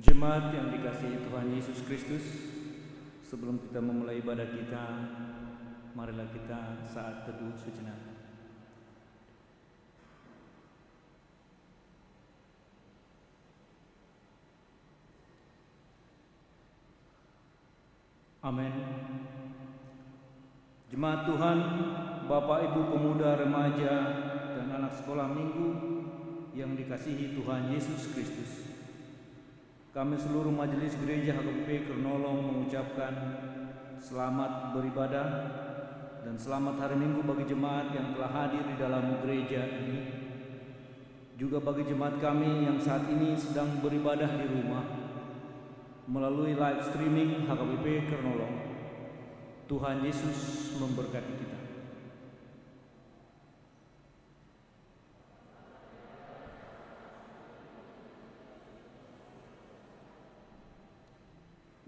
Jemaat yang dikasihi Tuhan Yesus Kristus, sebelum kita memulai ibadah kita, marilah kita saat teduh sejenak. Amin. Jemaat Tuhan, Bapak Ibu pemuda, remaja, dan anak sekolah minggu yang dikasihi Tuhan Yesus Kristus, kami seluruh majelis gereja HKBP Kernolong mengucapkan selamat beribadah dan selamat hari Minggu bagi jemaat yang telah hadir di dalam gereja ini. Juga bagi jemaat kami yang saat ini sedang beribadah di rumah melalui live streaming HKBP Kernolong. Tuhan Yesus memberkati kita.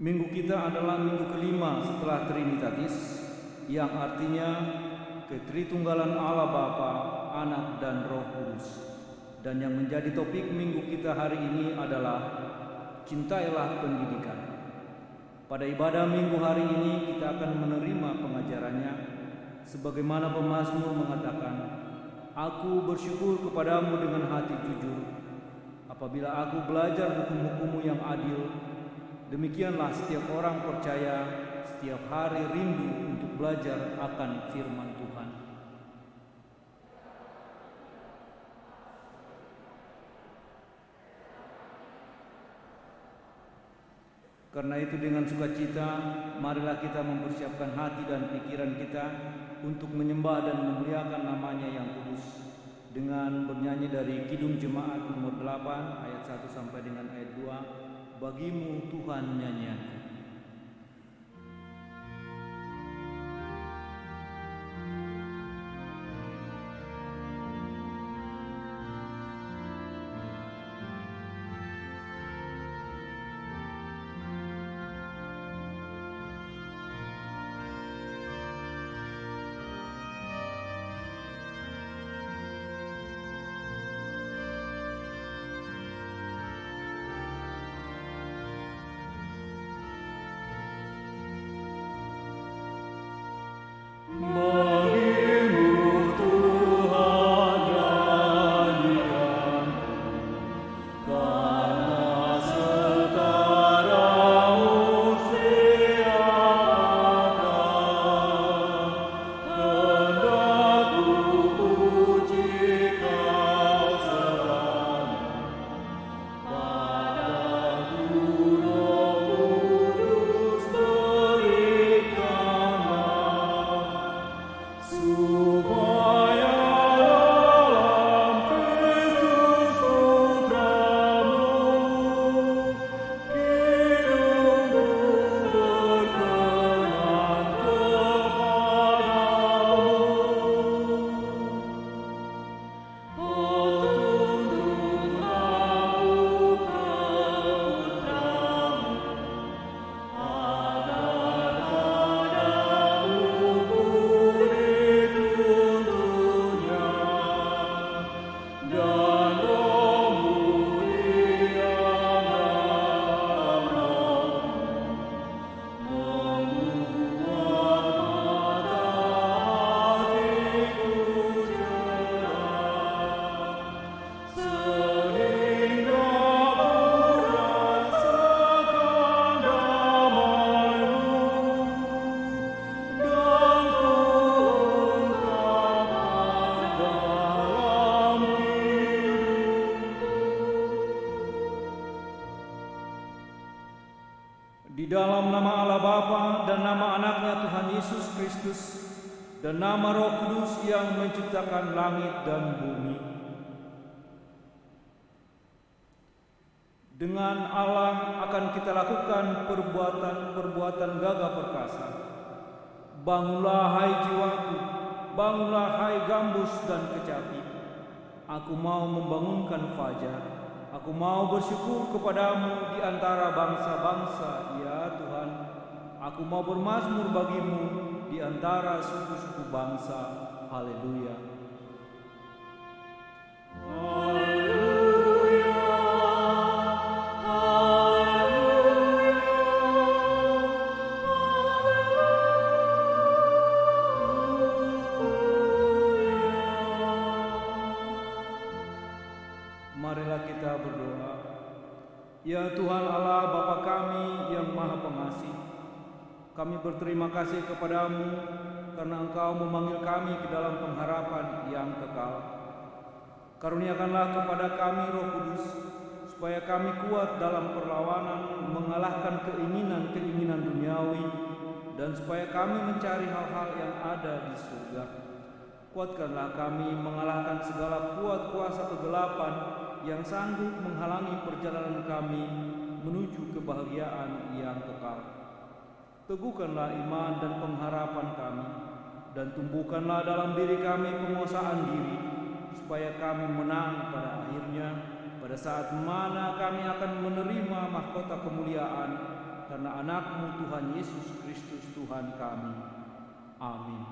Minggu kita adalah minggu kelima setelah Trinitatis, yang artinya ketritunggalan Allah Bapa, Anak, dan Roh Kudus. Dan yang menjadi topik minggu kita hari ini adalah cintailah pendidikan. Pada ibadah minggu hari ini kita akan menerima pengajarannya sebagaimana pemazmur mengatakan, "Aku bersyukur kepadamu dengan hati jujur, apabila aku belajar hukum-hukum-Mu yang adil." Demikianlah setiap orang percaya setiap hari rindu untuk belajar akan firman Tuhan. Karena itu dengan sukacita, marilah kita mempersiapkan hati dan pikiran kita untuk menyembah dan memuliakan namanya yang kudus dengan bernyanyi dari Kidung Jemaat nomor 8 ayat 1 sampai dengan ayat 2. Bagimu Tuhan nyanyianku. Di dalam nama Allah Bapa dan nama Anaknya Tuhan Yesus Kristus dan nama Roh Kudus yang menciptakan langit dan bumi. Dengan Allah akan kita lakukan perbuatan gagah perkasa. Bangunlah hai jiwaku, bangunlah hai gambus dan kecapi. Aku mau membangunkan fajar. Aku mau bersyukur kepadamu di antara bangsa-bangsa, ya Tuhan. Aku mau bermazmur bagimu di antara suku-suku bangsa. Haleluya. Haleluya. Haleluya. Marilah kita berdoa. Ya Tuhan Allah Bapa kami yang Maha Pengasih, kami berterima kasih kepadamu karena Engkau memanggil kami ke dalam pengharapan yang kekal. Karuniakanlah kepada kami Roh Kudus, supaya kami kuat dalam perlawanan mengalahkan keinginan-keinginan duniawi, dan supaya kami mencari hal-hal yang ada di surga. Kuatkanlah kami mengalahkan segala kuat kuasa kegelapan yang sanggup menghalangi perjalanan kami menuju kebahagiaan yang kekal. Teguhkanlah iman dan pengharapan kami, dan tumbuhkanlah dalam diri kami penguasaan diri, supaya kami menang pada akhirnya, pada saat mana kami akan menerima mahkota kemuliaan karena anak-Mu Tuhan Yesus Kristus Tuhan kami. Amin.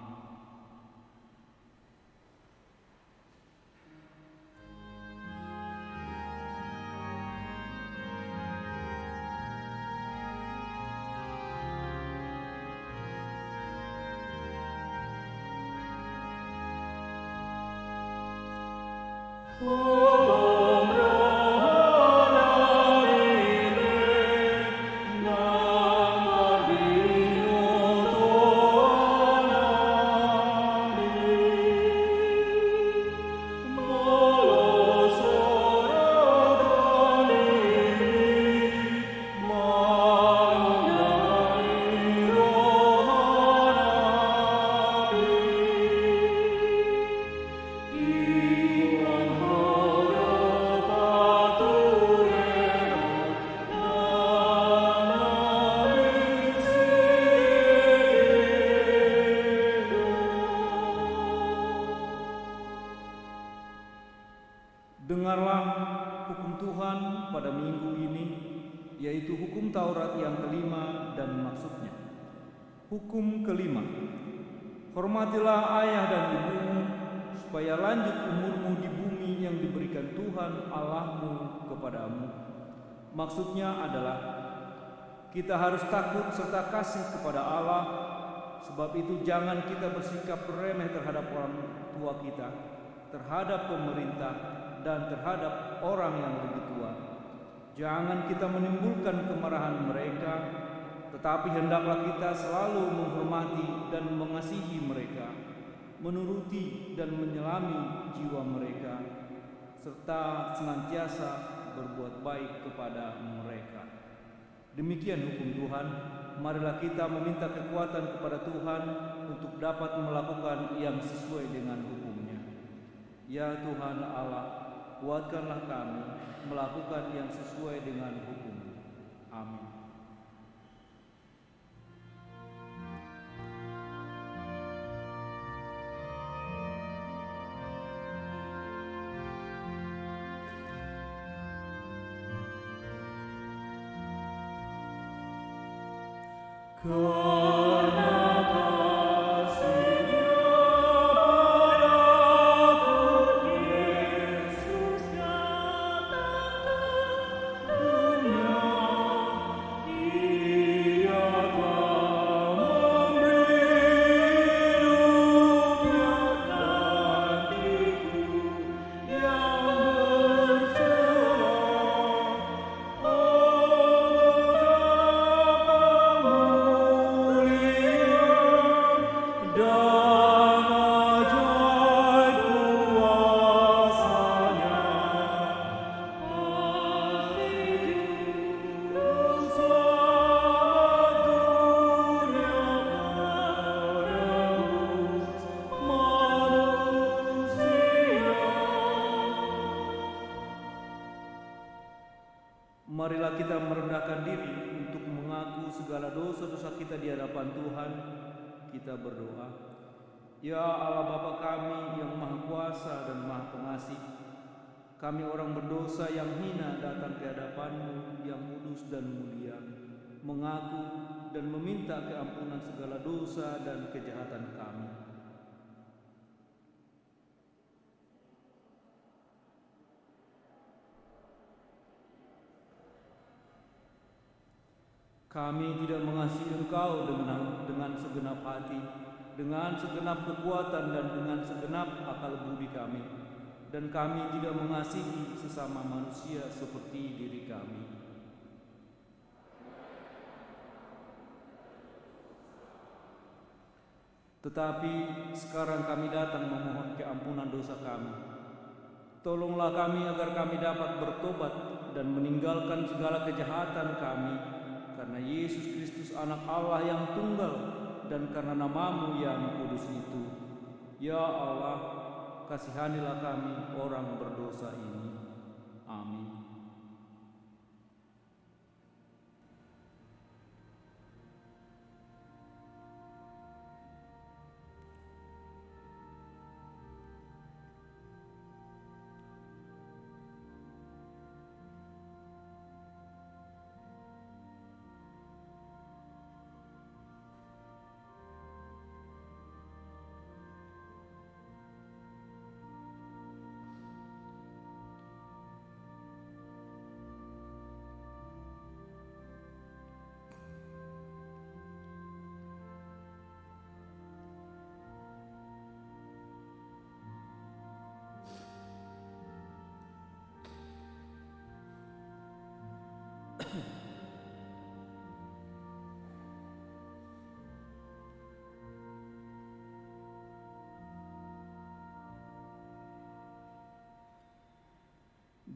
Dengarlah hukum Tuhan pada minggu ini, yaitu hukum Taurat yang kelima dan maksudnya. Hukum kelima, hormatilah ayah dan ibumu, supaya lanjut umurmu di bumi yang diberikan Tuhan Allahmu kepadamu. Maksudnya adalah, kita harus takut serta kasih kepada Allah, sebab itu jangan kita bersikap remeh terhadap orang tua kita, terhadap pemerintah, dan terhadap orang yang lebih tua. Jangan kita menimbulkan kemarahan mereka, tetapi hendaklah kita selalu menghormati dan mengasihi mereka, menuruti dan menyelami jiwa mereka, serta senantiasa berbuat baik kepada mereka. Demikian hukum Tuhan. Marilah kita meminta kekuatan kepada Tuhan untuk dapat melakukan yang sesuai dengan hukum-Nya. Ya Tuhan Allah, kuatkanlah kami melakukan yang sesuai dengan hukum. Amin. Marilah kita merendahkan diri untuk mengaku segala dosa-dosa kita di hadapan Tuhan. Kita berdoa. Ya Allah Bapa kami yang Maha Kuasa dan Maha Pengasih, kami orang berdosa yang hina datang ke hadapan-Mu yang kudus dan mulia, mengaku dan meminta keampunan segala dosa dan kejahatan kami. Kami tidak mengasihi Engkau dengan segenap hati, dengan segenap kekuatan dan dengan segenap akal budi kami. dan kami tidak mengasihi sesama manusia seperti diri kami. Tetapi sekarang kami datang memohon keampunan dosa kami. Tolonglah kami agar kami dapat bertobat dan meninggalkan segala kejahatan kami, karena Yesus Kristus anak Allah yang tunggal dan karena nama-Mu yang kudus itu. Ya Allah, kasihanilah kami orang berdosa ini. Amin.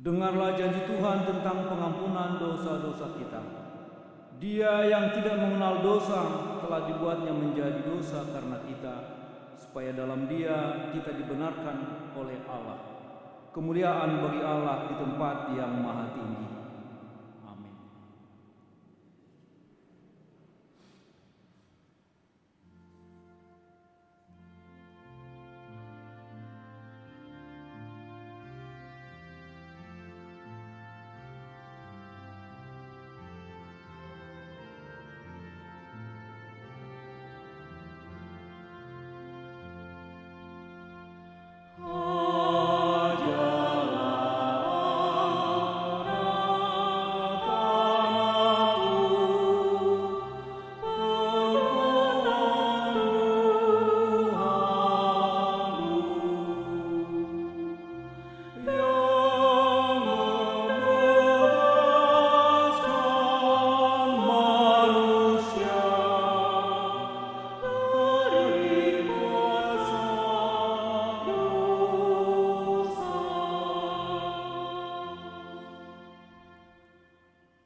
Dengarlah janji Tuhan tentang pengampunan dosa-dosa kita. Dia yang tidak mengenal dosa telah dibuatnya menjadi dosa karena kita, supaya dalam Dia kita dibenarkan oleh Allah. Kemuliaan bagi Allah di tempat yang maha tinggi. Amin.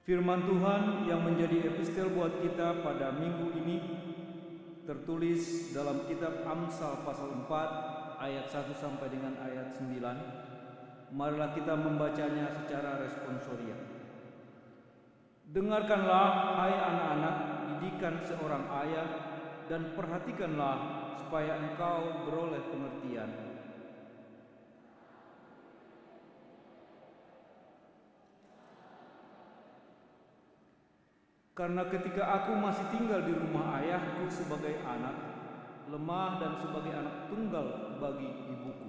Firman Tuhan yang menjadi epistel buat kita pada minggu ini tertulis dalam kitab Amsal pasal 4 ayat 1 sampai dengan ayat 9. Marilah kita membacanya secara responsoria. Dengarkanlah hai anak-anak didikan seorang ayah, dan perhatikanlah supaya engkau beroleh pengertian. Karena ketika aku masih tinggal di rumah ayahku sebagai anak, lemah dan sebagai anak tunggal bagi ibuku.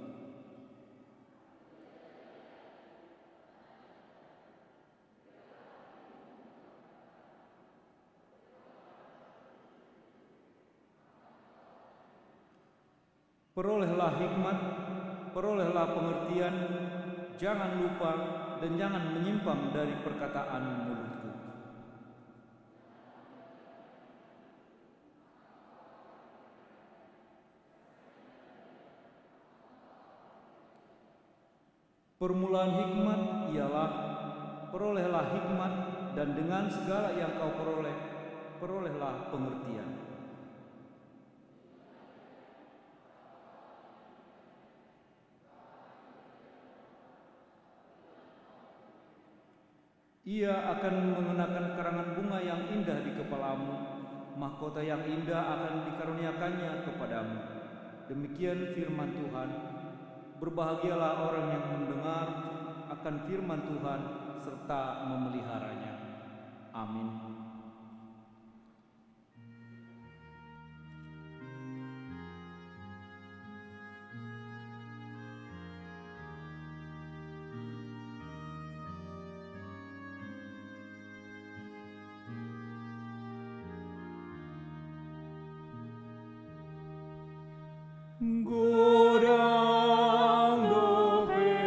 Perolehlah hikmat, perolehlah pengertian, jangan lupa dan jangan menyimpang dari perkataan mulutku. Permulaan hikmat ialah perolehlah hikmat, dan dengan segala yang kau peroleh, perolehlah pengertian. Ia akan mengenakan karangan bunga yang indah di kepalamu, mahkota yang indah akan dikaruniakannya kepadamu. Demikian firman Tuhan. Berbahagialah orang yang mendengar akan firman Tuhan serta memeliharanya. Amin. Godang dope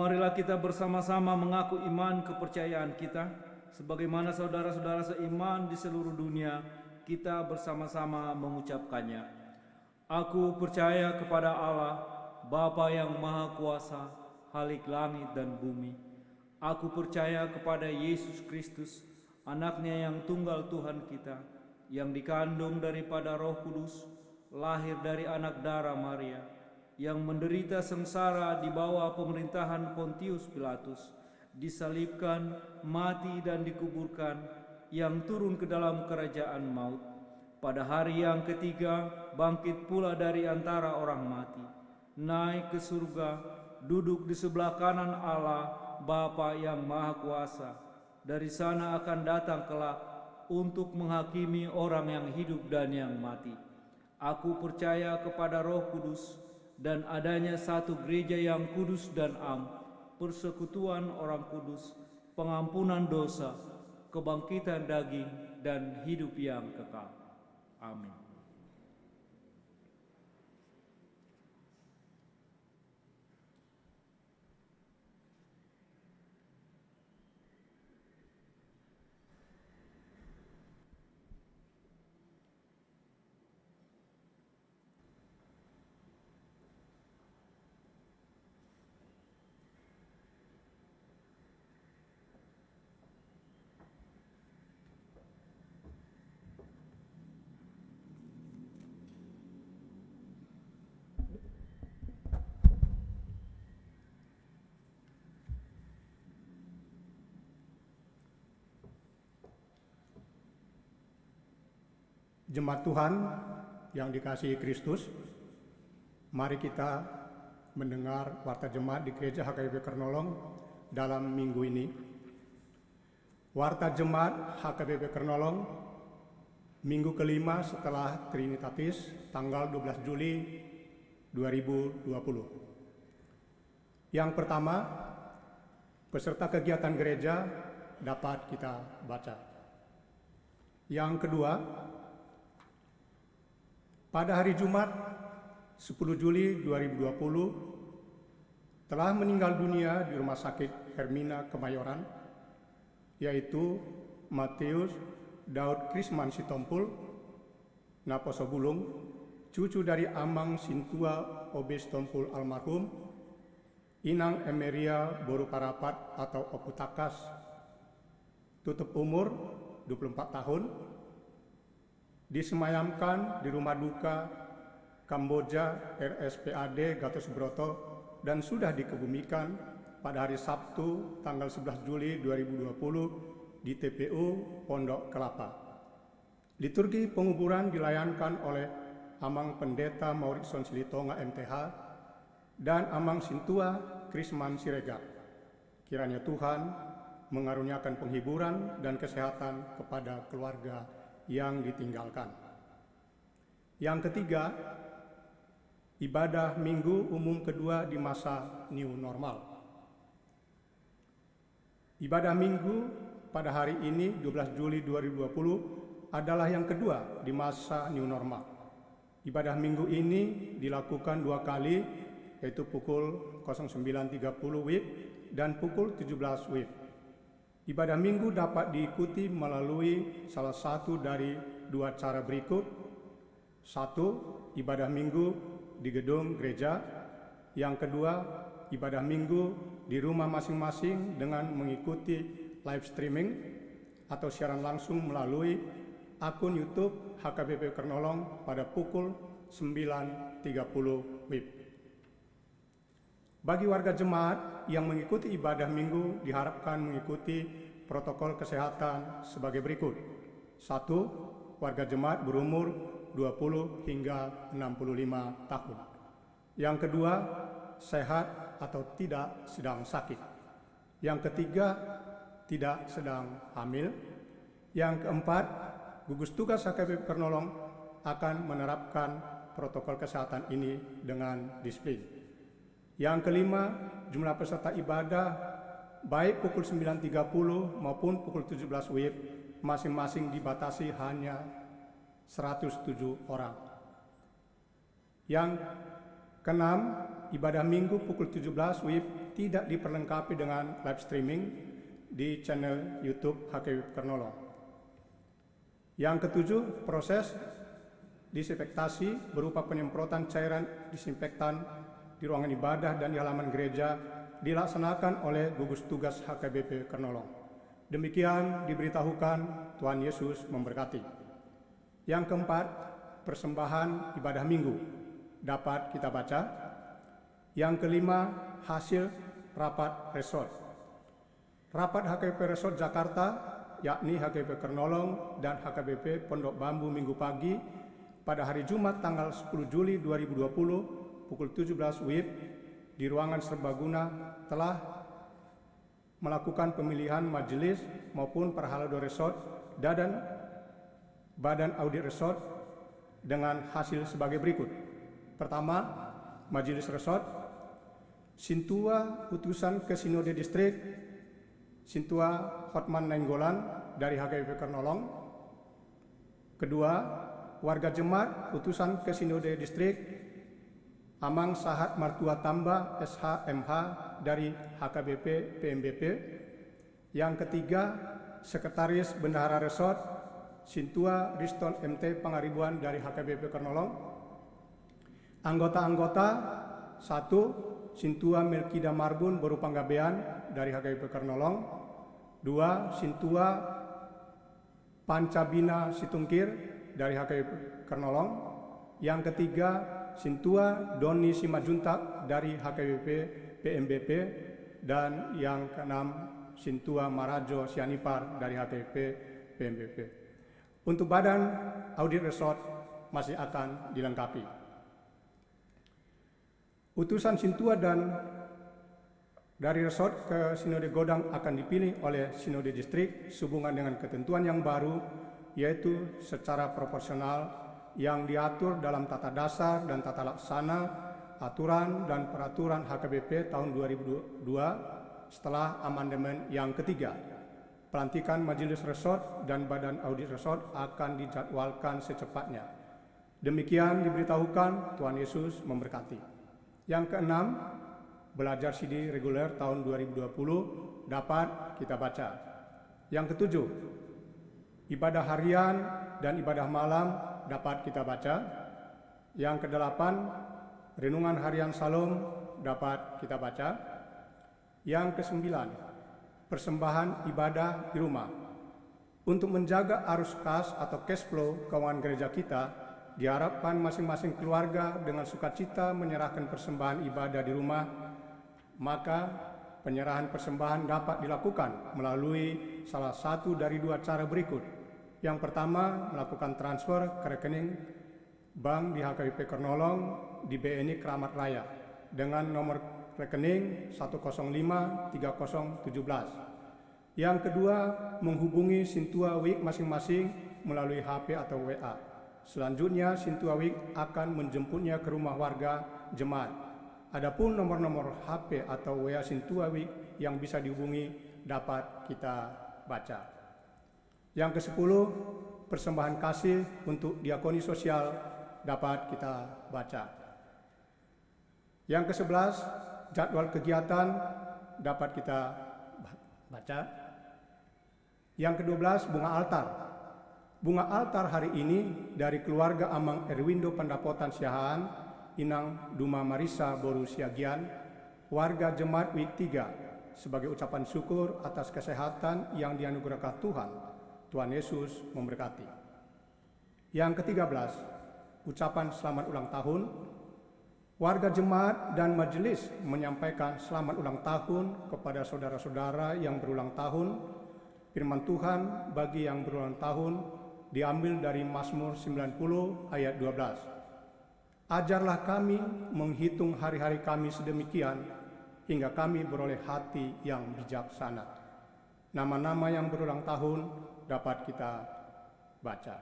marilah kita bersama-sama mengaku iman kepercayaan kita, sebagaimana saudara-saudara seiman di seluruh dunia, kita bersama-sama mengucapkannya. Aku percaya kepada Allah, Bapa yang Maha Kuasa, Khalik langit dan bumi. Aku percaya kepada Yesus Kristus, Anaknya yang tunggal Tuhan kita, yang dikandung daripada Roh Kudus, lahir dari anak darah Maria, yang menderita sengsara di bawah pemerintahan Pontius Pilatus, disalibkan, mati dan dikuburkan, yang turun ke dalam kerajaan maut. Pada hari yang ketiga, bangkit pula dari antara orang mati, naik ke surga, duduk di sebelah kanan Allah, Bapa yang Maha Kuasa. Dari sana akan datang kelak untuk menghakimi orang yang hidup dan yang mati. Aku percaya kepada Roh Kudus dan adanya satu gereja yang kudus dan am, persekutuan orang kudus, pengampunan dosa, kebangkitan daging, dan hidup yang kekal. Amin. Jemaat Tuhan yang dikasihi Kristus, mari kita mendengar warta jemaat di Gereja HKBP Kernolong dalam minggu ini. Warta jemaat HKBP Kernolong minggu kelima setelah Trinitatis tanggal 12 Juli 2020. Yang pertama, peserta kegiatan gereja dapat kita baca. Yang kedua, pada hari Jumat 10 Juli 2020 telah meninggal dunia di Rumah Sakit Hermina Kemayoran, yaitu Matius Daud Krisman Sitompul, Naposo Bulung, cucu dari Amang Sintua Obe Sitompul almarhum, Inang Emeria Boru Parapat atau Oputakas, tutup umur 24 tahun, disemayamkan di rumah duka Kamboja RSPAD Gatot Subroto dan sudah dikebumikan pada hari Sabtu tanggal 11 Juli 2020 di TPU Pondok Kelapa. Liturgi penguburan dilayankan oleh Amang Pendeta Maurikson Silitonga MTH dan Amang Sintua Krisman Siregar. Kiranya Tuhan mengaruniakan penghiburan dan kesehatan kepada keluarga yang ditinggalkan. Yang ketiga, ibadah minggu umum kedua di masa new normal. Ibadah minggu pada hari ini 12 Juli 2020 adalah yang kedua di masa new normal. Ibadah minggu ini dilakukan 2 kali, yaitu pukul 09.30 WIB dan pukul 17 WIB. Ibadah minggu dapat diikuti melalui salah satu dari 2 cara berikut. 1. Ibadah minggu di gedung gereja. Yang kedua, ibadah minggu di rumah masing-masing dengan mengikuti live streaming atau siaran langsung melalui akun YouTube HKBP Kernolong pada pukul 9.30 WIB. Bagi warga jemaat yang mengikuti ibadah minggu diharapkan mengikuti protokol kesehatan sebagai berikut. 1. Warga jemaat berumur 20 hingga 65 tahun. Yang kedua, sehat atau tidak sedang sakit. Yang ketiga, tidak sedang hamil. Yang keempat, gugus tugas HKBP Kernolong akan menerapkan protokol kesehatan ini dengan disiplin. Yang kelima, jumlah peserta ibadah baik pukul 9.30 maupun pukul 17 WIB masing-masing dibatasi hanya 107 orang. Yang keenam, ibadah Minggu pukul 17 WIB tidak diperlengkapi dengan live streaming di channel YouTube HKBP Kernolong. Yang ketujuh, proses disinfektasi berupa penyemprotan cairan disinfektan di ruangan ibadah dan di halaman gereja dilaksanakan oleh gugus tugas HKBP Kernolong. Demikian diberitahukan, Tuhan Yesus memberkati. Yang keempat, persembahan ibadah Minggu dapat kita baca. Yang kelima, hasil rapat resort. Rapat HKBP Resort Jakarta, yakni HKBP Kernolong dan HKBP Pondok Bambu Minggu pagi pada hari Jumat tanggal 10 Juli 2020 pukul 17 WIB di ruangan serbaguna telah melakukan pemilihan majelis maupun Parhalado Resort dan Badan Audit Resort dengan hasil sebagai berikut. Pertama, Majelis Resort Sintua utusan ke Sinode Distrik Sintua Hotman Nainggolan dari HKBP Kernolong. Kedua, warga jemaat utusan ke Sinode Distrik Amang Sahat Martua Tamba SHMH dari HKBP PMBP. Yang ketiga, Sekretaris Bendahara Resort Sintua Riston MT Pangaribuan dari HKBP Kernolong. Anggota-anggota 1. Sintua Melkida Marbun Boru Panggabean dari HKBP Kernolong. 2. Sintua Pancabina Situngkir dari HKBP Kernolong. Yang ketiga, Sintua Doni Simajuntak dari HKBP PMBP. Dan yang keenam, Sintua Marajo Sianipar dari HKBP PMBP. Untuk badan audit resort masih akan dilengkapi. Utusan Sintua dan dari resort ke Sinode Godang akan dipilih oleh Sinode Distrik sehubungan dengan ketentuan yang baru, yaitu secara proporsional yang diatur dalam tata dasar dan tata laksana aturan dan peraturan HKBP tahun 2002 setelah amandemen yang ketiga. Pelantikan Majelis Resort dan Badan Audit Resort akan dijadwalkan secepatnya. Demikian diberitahukan, Tuhan Yesus memberkati. Yang keenam, belajar CD reguler tahun 2020 dapat kita baca. Yang ketujuh, ibadah harian dan ibadah malam dapat kita baca. Yang kedelapan, renungan harian Salom dapat kita baca. Yang kesembilan, persembahan ibadah di rumah. Untuk menjaga arus kas atau cash flow keuangan gereja kita, diharapkan masing-masing keluarga dengan sukacita menyerahkan persembahan ibadah di rumah. Maka penyerahan persembahan dapat dilakukan melalui salah satu dari dua cara berikut. Yang pertama, melakukan transfer ke rekening bank di HKBP Kernolong di BNI Keramat Raya dengan nomor rekening 1053017. Yang kedua, menghubungi Sintua WIK masing-masing melalui HP atau WA. Selanjutnya, Sintua WIK akan menjemputnya ke rumah warga jemaat. Adapun nomor-nomor HP atau WA Sintua WIK yang bisa dihubungi dapat kita baca. Yang ke-10, persembahan kasih untuk diakoni sosial dapat kita baca. Yang ke-11, jadwal kegiatan dapat kita baca. Yang ke-12, bunga altar. Bunga altar hari ini dari keluarga Amang Erwindo Pandapotan Siahaan, Inang Duma Marisa Boru Siagian, warga jemaat WIK 3, sebagai ucapan syukur atas kesehatan yang dianugerahkan Tuhan. Tuhan Yesus memberkati. Yang ke-13, ucapan selamat ulang tahun. Warga jemaat dan majelis menyampaikan selamat ulang tahun kepada saudara-saudara yang berulang tahun. Firman Tuhan bagi yang berulang tahun diambil dari Mazmur 90 ayat 12. Ajarlah kami menghitung hari-hari kami sedemikian hingga kami beroleh hati yang bijaksana. Nama-nama yang berulang tahun dapat kita baca.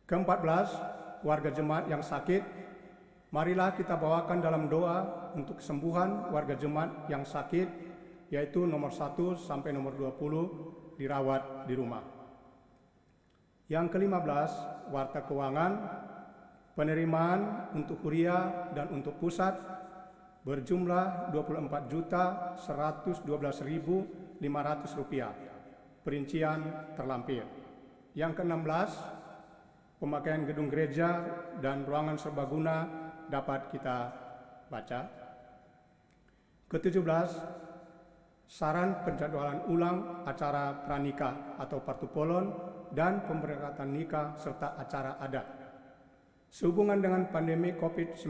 Ke-14, warga jemaat yang sakit. Marilah kita bawakan dalam doa untuk kesembuhan warga jemaat yang sakit, yaitu nomor 1 sampai nomor 20 dirawat di rumah. Yang ke-15, warta keuangan. Penerimaan untuk Huria dan untuk pusat berjumlah Rp24.112.500. Perincian terlampir. Yang ke-16, pemakaian gedung gereja dan ruangan serbaguna dapat kita baca. Ke-17, saran penjadwalan ulang acara pranikah atau partupolon dan pemberangkatan nikah serta acara adat. Sehubungan dengan pandemi COVID-19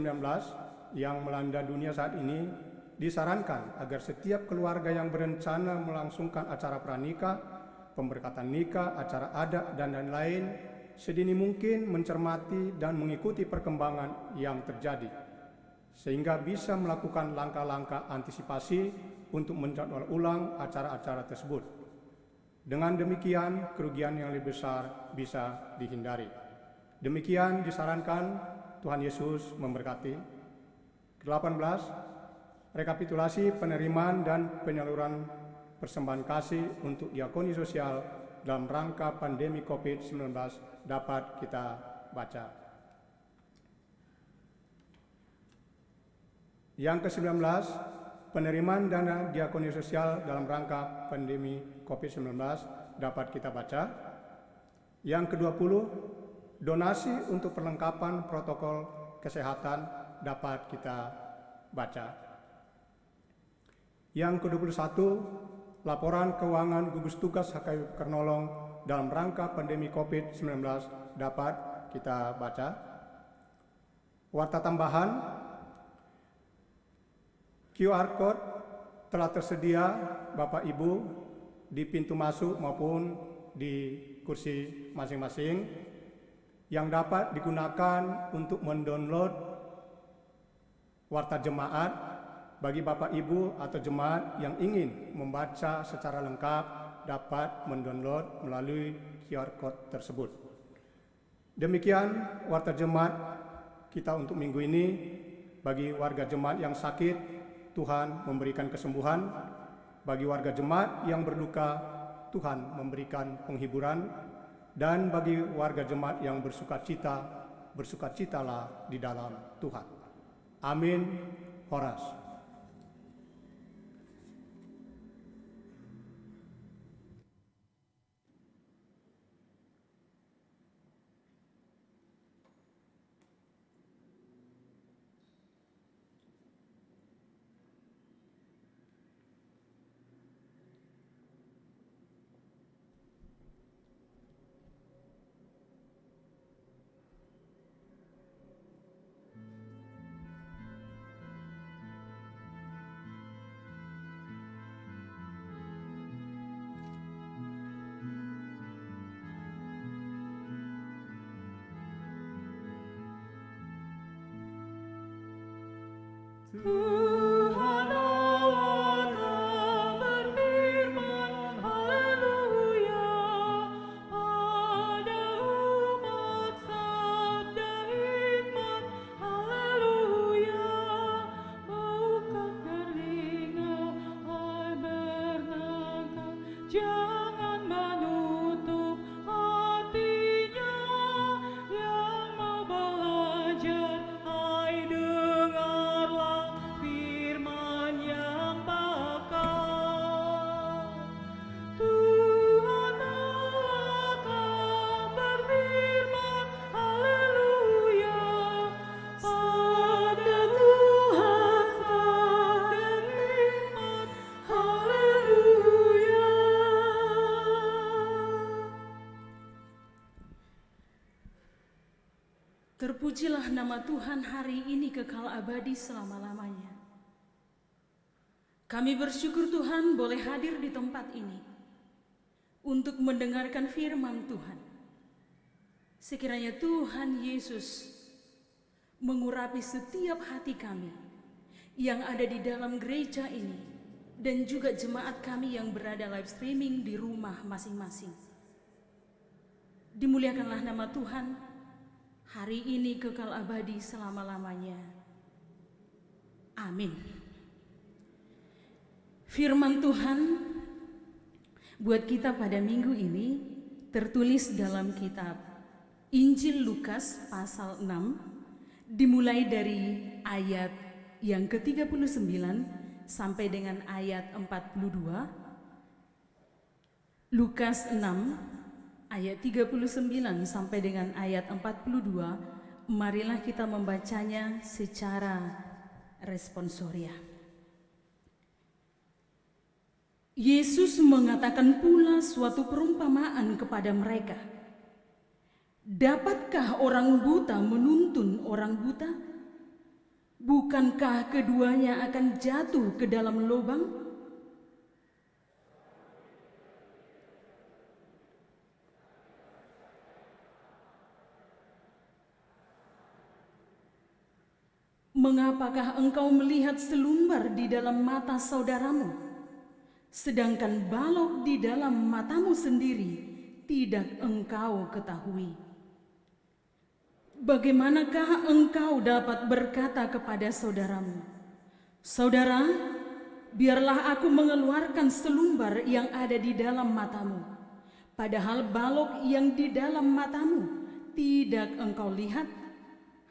yang melanda dunia saat ini, disarankan agar setiap keluarga yang berencana melangsungkan acara pranikah, pemberkatan nikah, acara adat, dan lain-lain sedini mungkin mencermati dan mengikuti perkembangan yang terjadi, sehingga bisa melakukan langkah-langkah antisipasi untuk menjadwal ulang acara-acara tersebut. Dengan demikian, kerugian yang lebih besar bisa dihindari. Demikian disarankan. Tuhan Yesus memberkati. Ke-18, rekapitulasi penerimaan dan penyaluran persembahan kasih untuk diakoni sosial dalam rangka pandemi COVID-19 dapat kita baca. Yang ke-19, penerimaan dana diakoni sosial dalam rangka pandemi COVID-19 dapat kita baca. Yang ke-20, donasi untuk perlengkapan protokol kesehatan dapat kita baca. Yang ke-21, laporan keuangan gugus tugas HKBP Kernolong dalam rangka pandemi COVID-19 dapat kita baca. Warta tambahan, QR Code telah tersedia Bapak Ibu di pintu masuk maupun di kursi masing-masing yang dapat digunakan untuk mendownload warta jemaat bagi Bapak Ibu atau jemaat yang ingin membaca secara lengkap dapat mendownload melalui QR Code tersebut. Demikian warta jemaat kita untuk minggu ini. Bagi warga jemaat yang sakit, Tuhan memberikan kesembuhan. Bagi warga jemaat yang berduka, Tuhan memberikan penghiburan. Dan bagi warga jemaat yang bersukacita, bersukacitalah di dalam Tuhan. Amin. Horas. Tuhan Allah telah berfirman, haleluya, pada umat sabda hikmat, haleluya, maukah telinga, hai bernangka, jangan menutup hatinya, yang mau belajar, hai dengarlah firman yang bakal. Tuhan Allah telah berfirman, haleluya, pada Tuhan sabda hikmat, haleluya. Terpujilah nama Tuhan hari ini kekal abadi selama-lamanya. Kami bersyukur Tuhan boleh hadir di tempat ini untuk mendengarkan firman Tuhan. Sekiranya Tuhan Yesus mengurapi setiap hati kami yang ada di dalam gereja ini dan juga jemaat kami yang berada live streaming di rumah masing-masing. Dimuliakanlah nama Tuhan hari ini kekal abadi selama-lamanya. Amin. Firman Tuhan buat kita pada minggu ini tertulis dalam kitab Injil Lukas pasal 6 dimulai dari ayat yang ke-39 sampai dengan ayat 42, Lukas 6 ayat 39 sampai dengan ayat 42. Marilah kita membacanya secara responsoria. Yesus mengatakan pula suatu perumpamaan kepada mereka. Dapatkah orang buta menuntun orang buta? Bukankah keduanya akan jatuh ke dalam lubang? Mengapakah engkau melihat selumbar di dalam mata saudaramu, sedangkan balok di dalam matamu sendiri tidak engkau ketahui? Bagaimanakah engkau dapat berkata kepada saudaramu, "Saudara, biarlah aku mengeluarkan selumbar yang ada di dalam matamu," padahal balok yang di dalam matamu tidak engkau lihat?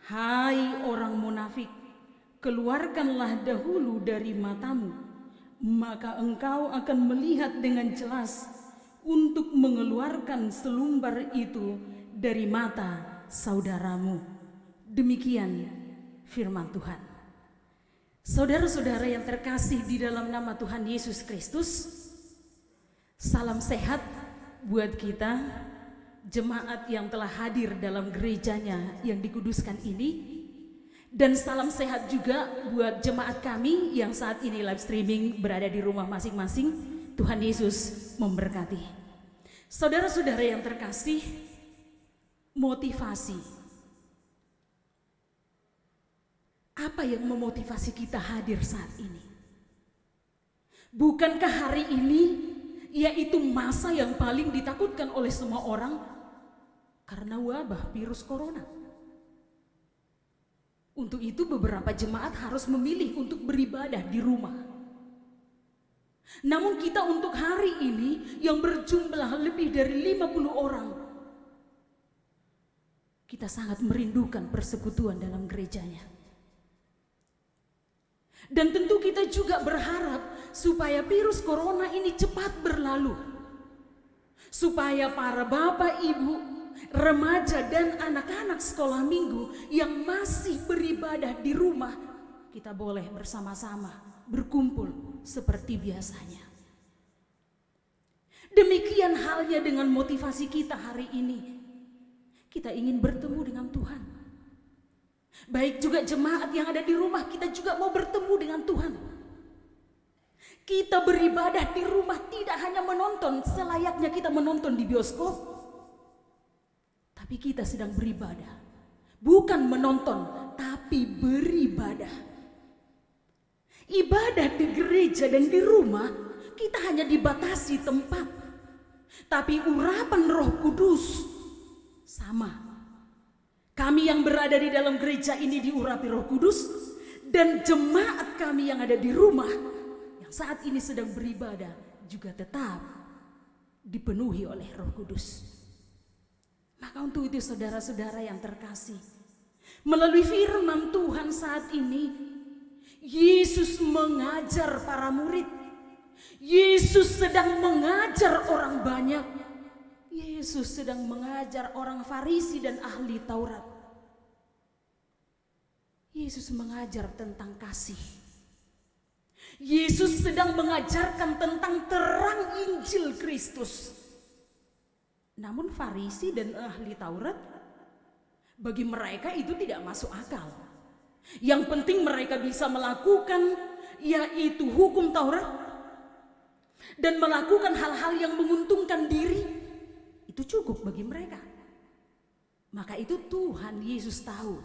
Hai orang munafik, keluarkanlah dahulu dari matamu, maka engkau akan melihat dengan jelas untuk mengeluarkan selumbar itu dari mata saudaramu. Demikian firman Tuhan. Saudara-saudara yang terkasih di dalam nama Tuhan Yesus Kristus, salam sehat buat kita jemaat yang telah hadir dalam gerejanya yang dikuduskan ini, dan salam sehat juga buat jemaat kami yang saat ini live streaming berada di rumah masing-masing. Tuhan Yesus memberkati. Saudara-saudara yang terkasih, motivasi. Apa yang memotivasi kita hadir saat ini? Bukankah hari ini yaitu masa yang paling ditakutkan oleh semua orang karena wabah virus corona? Untuk itu beberapa jemaat harus memilih untuk beribadah di rumah. Namun kita untuk hari ini yang berjumlah lebih dari 50 orang, kita sangat merindukan persekutuan dalam gerejanya. Dan tentu kita juga berharap supaya virus corona ini cepat berlalu, supaya para bapak, ibu, remaja dan anak-anak sekolah minggu yang masih beribadah di rumah, kita boleh bersama-sama berkumpul seperti biasanya. Demikian halnya dengan motivasi kita hari ini. Kita ingin bertemu dengan Tuhan. Baik juga jemaat yang ada di rumah, kita juga mau bertemu dengan Tuhan. Kita beribadah di rumah tidak hanya menonton selayaknya kita menonton di bioskop, tapi kita sedang beribadah. Bukan menonton, tapi beribadah. Ibadah di gereja dan di rumah, kita hanya dibatasi tempat. Tapi urapan Roh Kudus sama. Kami yang berada di dalam gereja ini diurapi Roh Kudus, dan jemaat kami yang ada di rumah yang saat ini sedang beribadah juga tetap dipenuhi oleh Roh Kudus. Maka untuk itu saudara-saudara yang terkasih, melalui firman Tuhan saat ini, Yesus mengajar para murid. Yesus sedang mengajar orang banyak. Yesus sedang mengajar orang Farisi dan ahli Taurat. Yesus mengajar tentang kasih. Yesus sedang mengajarkan tentang terang Injil Kristus. Namun Farisi dan ahli Taurat, bagi mereka itu tidak masuk akal. Yang penting mereka bisa melakukan yaitu hukum Taurat dan melakukan hal-hal yang menguntungkan diri. Itu cukup bagi mereka. Maka itu Tuhan Yesus tahu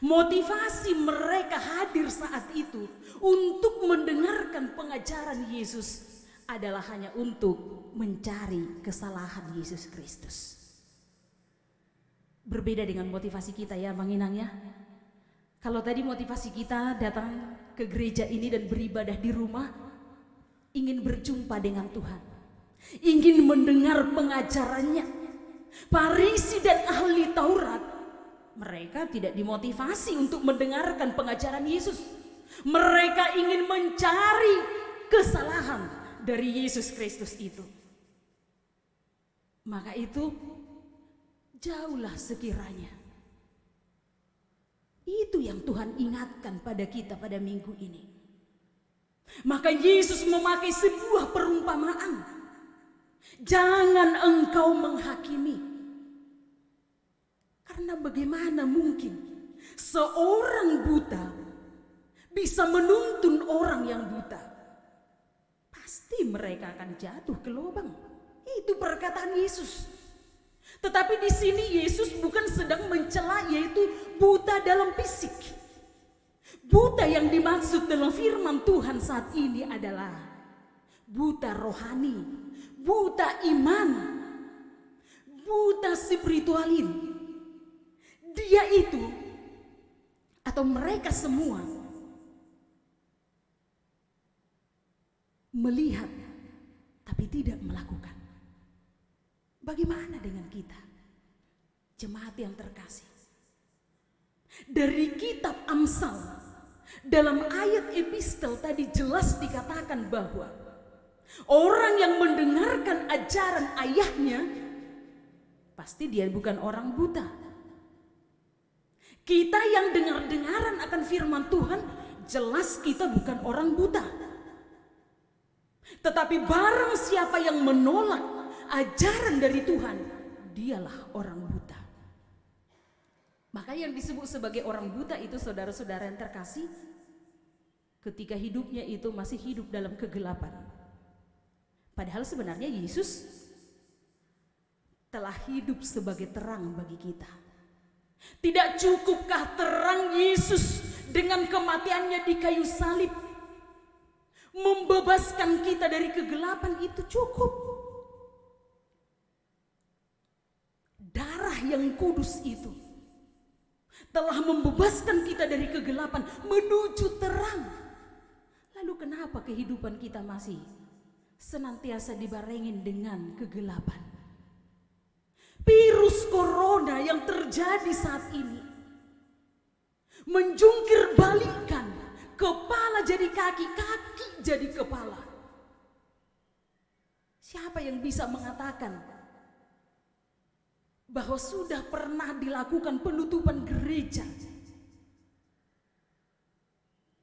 motivasi mereka hadir saat itu untuk mendengarkan pengajaran Yesus adalah hanya untuk mencari kesalahan Yesus Kristus. Berbeda dengan motivasi kita ya Bang Inang ya. Kalau tadi motivasi kita datang ke gereja ini dan beribadah di rumah, ingin berjumpa dengan Tuhan, ingin mendengar pengajarannya. Farisi dan ahli Taurat Mereka tidak dimotivasi untuk mendengarkan pengajaran Yesus. Mereka ingin mencari kesalahan dari Yesus Kristus itu. Maka itu, jauhlah sekiranya. Itu yang Tuhan ingatkan pada kita pada minggu ini. Maka Yesus memakai sebuah perumpamaan. Jangan engkau menghakimi. Karena bagaimana mungkin seorang buta bisa menuntun orang yang buta? Pasti mereka akan jatuh ke lubang. Itu perkataan Yesus. Tetapi di sini Yesus bukan sedang mencela, yaitu buta dalam fisik. Buta yang dimaksud dalam firman Tuhan saat ini adalah buta rohani, buta iman, buta spiritualin. Dia itu atau mereka semua melihat tapi tidak melakukan. Bagaimana dengan kita, jemaat yang terkasih? Dari kitab Amsal, dalam ayat epistel tadi jelas dikatakan bahwa orang yang mendengarkan ajaran ayahnya pasti dia bukan orang buta. Kita yang dengar-dengaran akan firman Tuhan, jelas kita bukan orang buta. Tetapi barang siapa yang menolak ajaran dari Tuhan, dialah orang buta. Maka yang disebut sebagai orang buta itu, saudara-saudara yang terkasih, ketika hidupnya itu masih hidup dalam kegelapan. Padahal sebenarnya Yesus telah hidup sebagai terang bagi kita. Tidak cukupkah terang Yesus dengan kematiannya di kayu salib membebaskan kita dari kegelapan? Itu cukup. Darah yang kudus itu telah membebaskan kita dari kegelapan menuju terang. Lalu kenapa kehidupan kita masih senantiasa dibarengin dengan kegelapan? Virus corona yang terjadi saat ini menjungkir balikan kepala jadi kaki, kaki jadi kepala. Siapa yang bisa mengatakan bahwa sudah pernah dilakukan penutupan gereja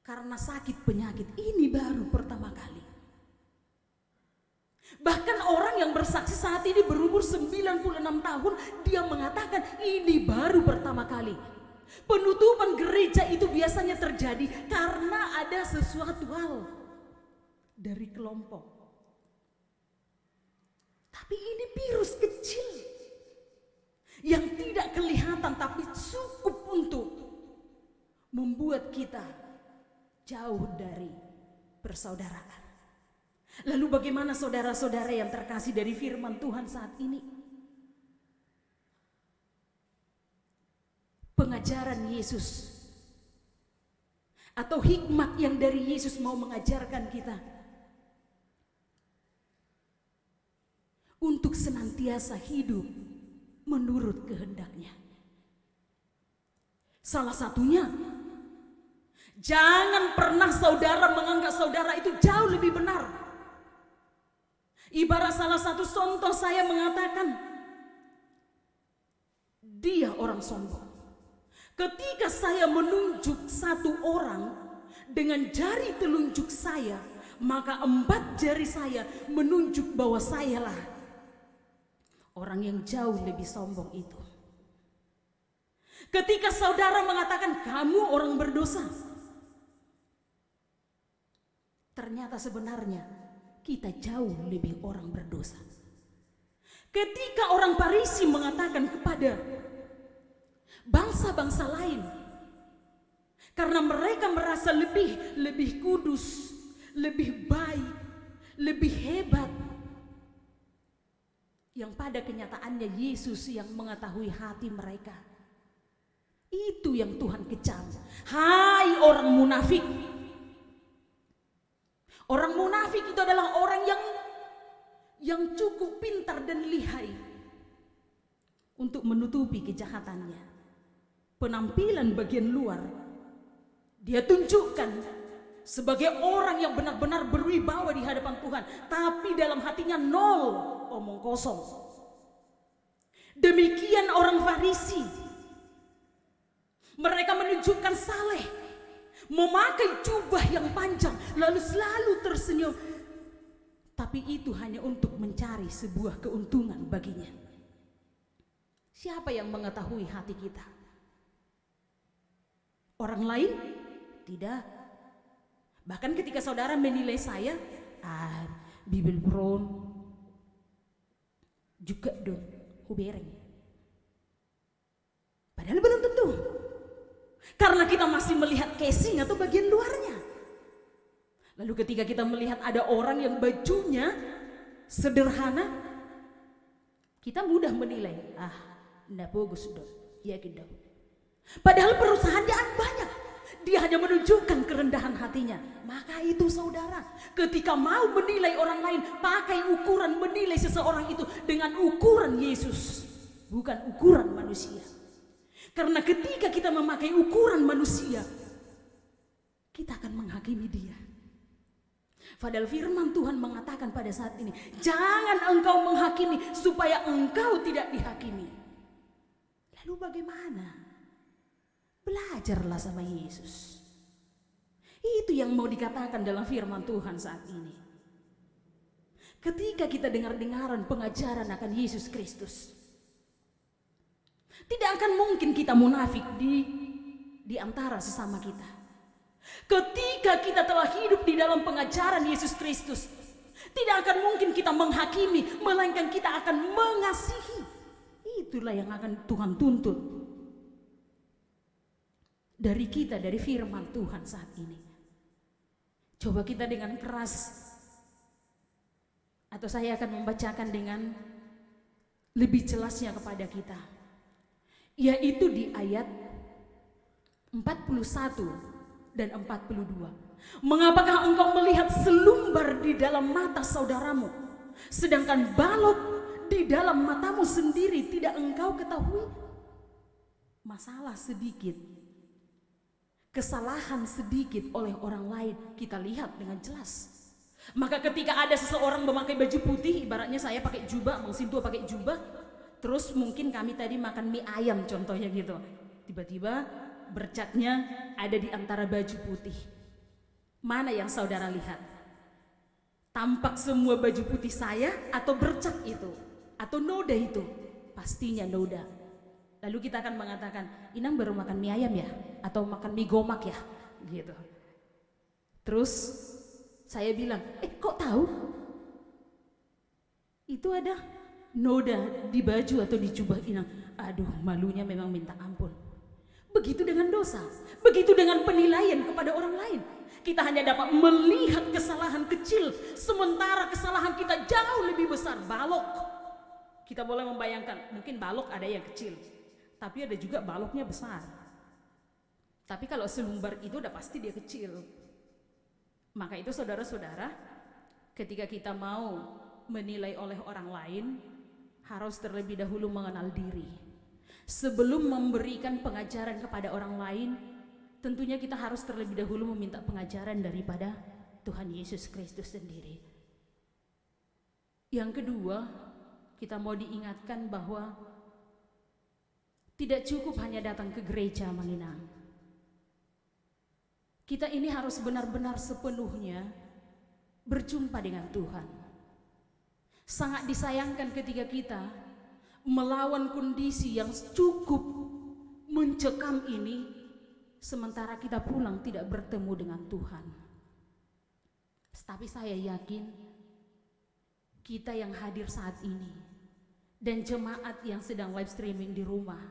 karena sakit penyakit? Ini baru pertama kali. Bahkan orang yang bersaksi saat ini berumur 96 tahun, dia mengatakan ini baru pertama kali. Penutupan gereja itu biasanya terjadi karena ada sesuatu hal dari kelompok. Tapi ini virus kecil yang tidak kelihatan tapi cukup untuk membuat kita jauh dari persaudaraan. Lalu bagaimana saudara-saudara yang terkasih dari firman Tuhan saat ini? Pengajaran Yesus atau hikmat yang dari Yesus mau mengajarkan kita untuk senantiasa hidup menurut kehendak-Nya. Salah satunya, jangan pernah saudara menganggap saudara itu jauh lebih benar. Ibarat salah satu contoh saya mengatakan, dia orang sombong. Ketika saya menunjuk satu orang dengan jari telunjuk saya, maka 4 jari saya menunjuk bahwa sayalah orang yang jauh lebih sombong itu. Ketika saudara mengatakan kamu orang berdosa, ternyata sebenarnya kita jauh lebih orang berdosa. Ketika orang Farisi mengatakan kepada bangsa-bangsa lain, karena mereka merasa lebih kudus, lebih baik, lebih hebat, yang pada kenyataannya Yesus yang mengetahui hati mereka. Itu yang Tuhan kecam. Hai orang munafik. Orang munafik itu adalah orang yang cukup pintar dan lihai untuk menutupi kejahatannya. penampilan bagian luar, dia tunjukkan sebagai orang yang benar-benar berwibawa di hadapan Tuhan, tapi dalam hatinya nol, omong kosong. Demikian orang Farisi. Mereka menunjukkan saleh, memakai jubah yang panjang, lalu selalu tersenyum. Tapi itu hanya untuk mencari sebuah keuntungan baginya. Siapa yang mengetahui hati kita? Orang lain? Tidak. Bahkan ketika saudara menilai saya, Bibel Brown juga dong, hubereng. Padahal belum tentu. Karena kita masih melihat casing atau bagian luarnya. Lalu ketika kita melihat ada orang yang bajunya sederhana, kita mudah menilai, enggak bagus dong, yakin dong. Padahal perusahaannya banyak. Dia hanya menunjukkan kerendahan hatinya. Maka itu saudara, ketika mau menilai orang lain, pakai ukuran menilai seseorang itu dengan ukuran Yesus, bukan ukuran manusia. Karena ketika kita memakai ukuran manusia, kita akan menghakimi dia. Padahal firman Tuhan mengatakan pada saat ini, jangan engkau menghakimi supaya engkau tidak dihakimi. Lalu bagaimana? Belajarlah sama Yesus. Itu yang mau dikatakan dalam firman Tuhan saat ini. Ketika kita dengar-dengaran pengajaran akan Yesus Kristus, tidak akan mungkin kita munafik di antara sesama kita. Ketika kita telah hidup di dalam pengajaran Yesus Kristus, tidak akan mungkin kita menghakimi, melainkan kita akan mengasihi. Itulah yang akan Tuhan tuntut dari kita, dari firman Tuhan saat ini. Coba kita dengan keras, atau saya akan membacakan dengan lebih jelasnya kepada kita, yaitu di ayat 41 dan 42. Mengapakah engkau melihat selumbar di dalam mata saudaramu, sedangkan balok di dalam matamu sendiri tidak engkau ketahui? Masalah sedikit, kesalahan sedikit oleh orang lain kita lihat dengan jelas. Maka ketika ada seseorang memakai baju putih, ibaratnya saya pakai jubah, Mang Sintua pakai jubah, terus mungkin kami tadi makan mie ayam contohnya gitu, tiba-tiba bercaknya ada di antara baju putih. Mana yang saudara lihat? Tampak semua baju putih saya atau bercak itu? Atau noda itu? Pastinya noda. Lalu kita akan mengatakan, Inang baru makan mie ayam ya? Atau makan mie gomak ya? Gitu. Terus saya bilang, kok tahu? Itu ada noda di baju atau di jubah Inang. Aduh, malunya memang minta ampun. Begitu dengan dosa, begitu dengan penilaian kepada orang lain. Kita hanya dapat melihat kesalahan kecil, sementara kesalahan kita jauh lebih besar. Balok, kita boleh membayangkan, mungkin balok ada yang kecil, tapi ada juga baloknya besar. Tapi kalau selumbar itu udah pasti dia kecil. Maka itu saudara-saudara, ketika kita mau menilai oleh orang lain, harus terlebih dahulu mengenal diri. Sebelum memberikan pengajaran kepada orang lain, tentunya kita harus terlebih dahulu meminta pengajaran daripada Tuhan Yesus Kristus sendiri. Yang kedua, kita mau diingatkan bahwa tidak cukup hanya datang ke gereja Manginang. Kita ini harus benar-benar sepenuhnya berjumpa dengan Tuhan. Sangat disayangkan ketika kita melawan kondisi yang cukup mencekam ini, sementara kita pulang tidak bertemu dengan Tuhan. Tapi saya yakin kita yang hadir saat ini dan jemaat yang sedang live streaming di rumah,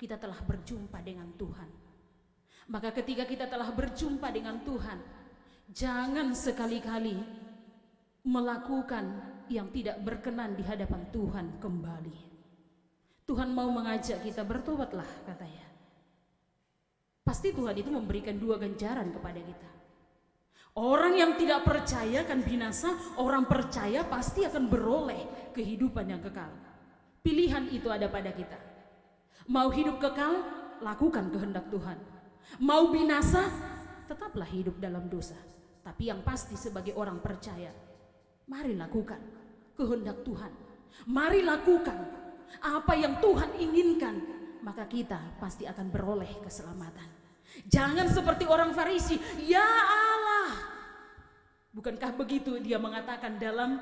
kita telah berjumpa dengan Tuhan. Maka ketika kita telah berjumpa dengan Tuhan, jangan sekali-kali melakukan yang tidak berkenan di hadapan Tuhan kembali. Tuhan mau mengajak kita, bertobatlah katanya. Pasti Tuhan itu memberikan dua ganjaran kepada kita. Orang yang tidak percaya akan binasa, orang percaya pasti akan beroleh kehidupan yang kekal. Pilihan itu ada pada kita. Mau hidup kekal lakukan kehendak Tuhan. Mau binasa, tetaplah hidup dalam dosa. Tapi yang pasti sebagai orang percaya, mari lakukan kehendak Tuhan. Mari lakukan apa yang Tuhan inginkan, maka kita pasti akan beroleh keselamatan. Jangan seperti orang Farisi, ya Allah. Bukankah begitu dia mengatakan dalam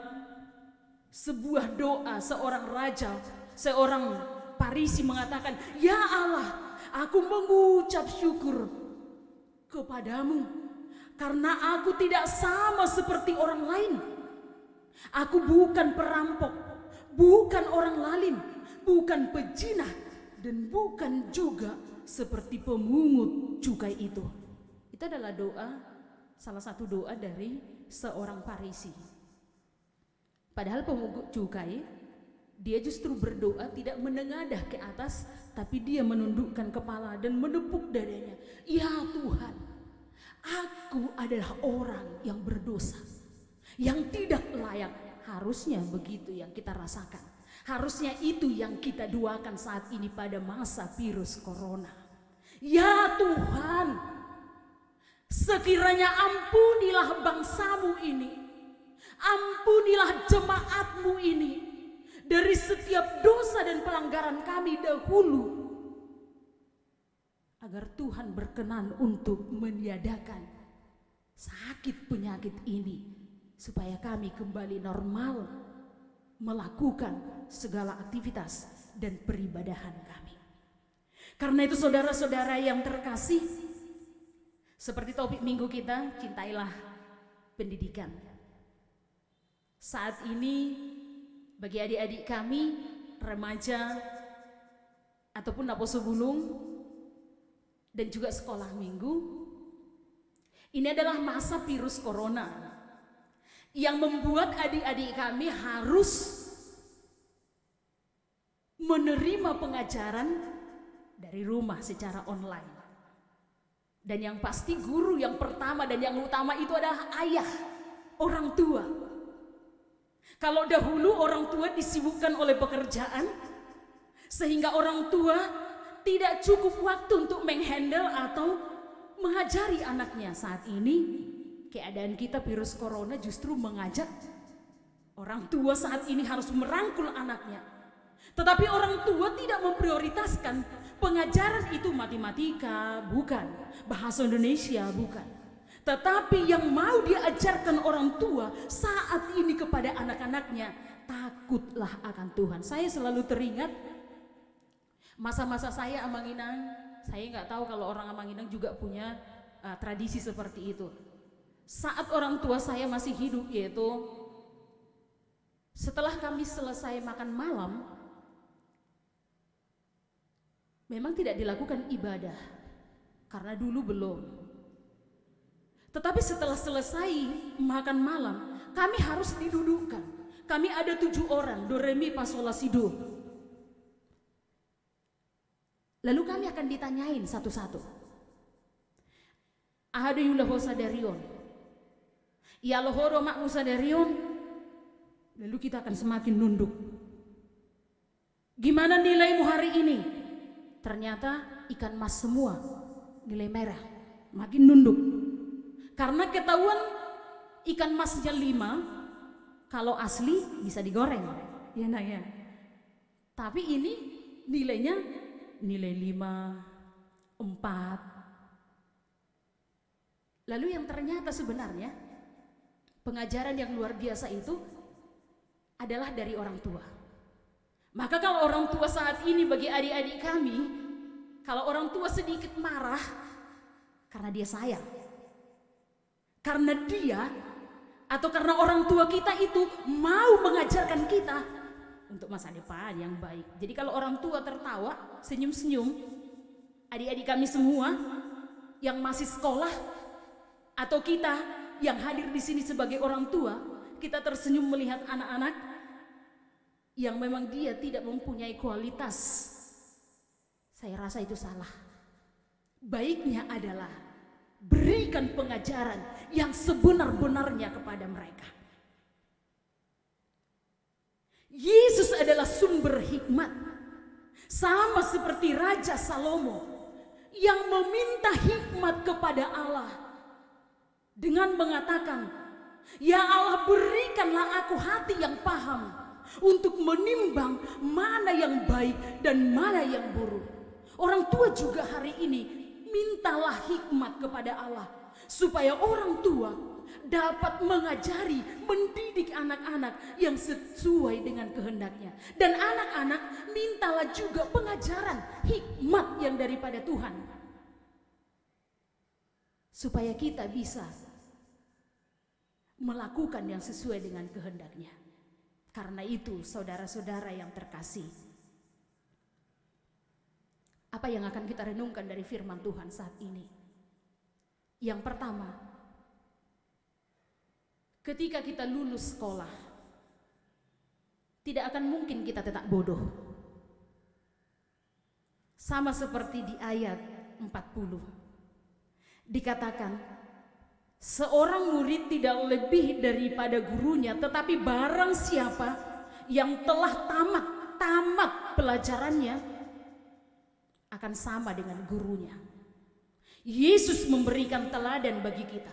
sebuah doa seorang raja, seorang Farisi mengatakan, ya Allah, aku mengucap syukur kepadamu karena aku tidak sama seperti orang lain. Aku bukan perampok, bukan orang lalim, bukan pejinah, dan bukan juga seperti pemungut cukai itu. Itu adalah doa, salah satu doa dari seorang Farisi. Padahal pemungut cukai, dia justru berdoa tidak menengadah ke atas, tapi dia menundukkan kepala dan menepuk dadanya. Ya Tuhan, aku adalah orang yang berdosa, yang tidak layak. Harusnya begitu yang kita rasakan. Harusnya itu yang kita doakan saat ini pada masa virus corona. Ya Tuhan, sekiranya ampunilah bangsamu ini, ampunilah jemaatmu ini dari setiap dosa dan pelanggaran kami dahulu, agar Tuhan berkenan untuk meniadakan sakit penyakit ini, supaya kami kembali normal melakukan segala aktivitas dan peribadahan kami. Karena itu saudara-saudara yang terkasih, seperti topik minggu kita, cintailah pendidikan. Saat ini bagi adik-adik kami, remaja ataupun Naposo Gunung dan juga sekolah minggu, ini adalah masa virus corona yang membuat adik-adik kami harus menerima pengajaran dari rumah secara online. Dan yang pasti guru yang pertama dan yang utama itu adalah ayah, orang tua. Kalau dahulu orang tua disibukkan oleh pekerjaan, sehingga orang tua tidak cukup waktu untuk menghandle atau mengajari anaknya. Saat ini keadaan kita virus corona justru mengajak orang tua saat ini harus merangkul anaknya. Tetapi orang tua tidak memprioritaskan pengajaran itu matematika, bukan. Bahasa Indonesia, bukan. Tetapi yang mau diajarkan orang tua saat ini kepada anak-anaknya, takutlah akan Tuhan. Saya selalu teringat masa-masa saya Amanginang. Saya nggak tahu kalau orang Amanginang juga punya tradisi seperti itu. Saat orang tua saya masih hidup, yaitu setelah kami selesai makan malam, memang tidak dilakukan ibadah karena dulu belum. Tetapi setelah selesai makan malam, kami harus didudukkan. Kami ada 7 orang, do re mi fa sol la si do. Lalu kami akan ditanyain satu-satu. Ahadu yulahu sadarion, ya lohoro mak musadarion. Lalu kita akan semakin nunduk. Gimana nilaimu hari ini? Ternyata ikan mas semua, nilai merah. Makin nunduk. Karena ketahuan ikan masnya 5, kalau asli bisa digoreng. Ya nah ya. Tapi ini nilainya nilai 5, 4. Lalu yang ternyata sebenarnya pengajaran yang luar biasa itu adalah dari orang tua. Maka kalau orang tua saat ini bagi adik-adik kami, kalau orang tua sedikit marah, karena dia sayang. Karena dia atau karena orang tua kita itu mau mengajarkan kita untuk masa depan yang baik. Jadi kalau orang tua tertawa, senyum-senyum, adik-adik kami semua yang masih sekolah atau kita yang hadir di sini sebagai orang tua, kita tersenyum melihat anak-anak yang memang dia tidak mempunyai kualitas. Saya rasa itu salah. Baiknya adalah berikan pengajaran yang sebenar-benarnya kepada mereka. Yesus adalah sumber hikmat. Sama seperti Raja Salomo yang meminta hikmat kepada Allah dengan mengatakan, "Ya Allah, berikanlah aku hati yang paham untuk menimbang mana yang baik dan mana yang buruk." Orang tua juga hari ini mintalah hikmat kepada Allah supaya orang tua dapat mengajari, mendidik anak-anak yang sesuai dengan kehendaknya. Dan anak-anak mintalah juga pengajaran hikmat yang daripada Tuhan, supaya kita bisa melakukan yang sesuai dengan kehendaknya. Karena itu, saudara-saudara yang terkasih, apa yang akan kita renungkan dari firman Tuhan saat ini? Yang pertama, ketika kita lulus sekolah, tidak akan mungkin kita tetap bodoh. Sama seperti di ayat 40. Dikatakan, seorang murid tidak lebih daripada gurunya, tetapi barang siapa yang telah tamat pelajarannya akan sama dengan gurunya. Yesus memberikan teladan bagi kita.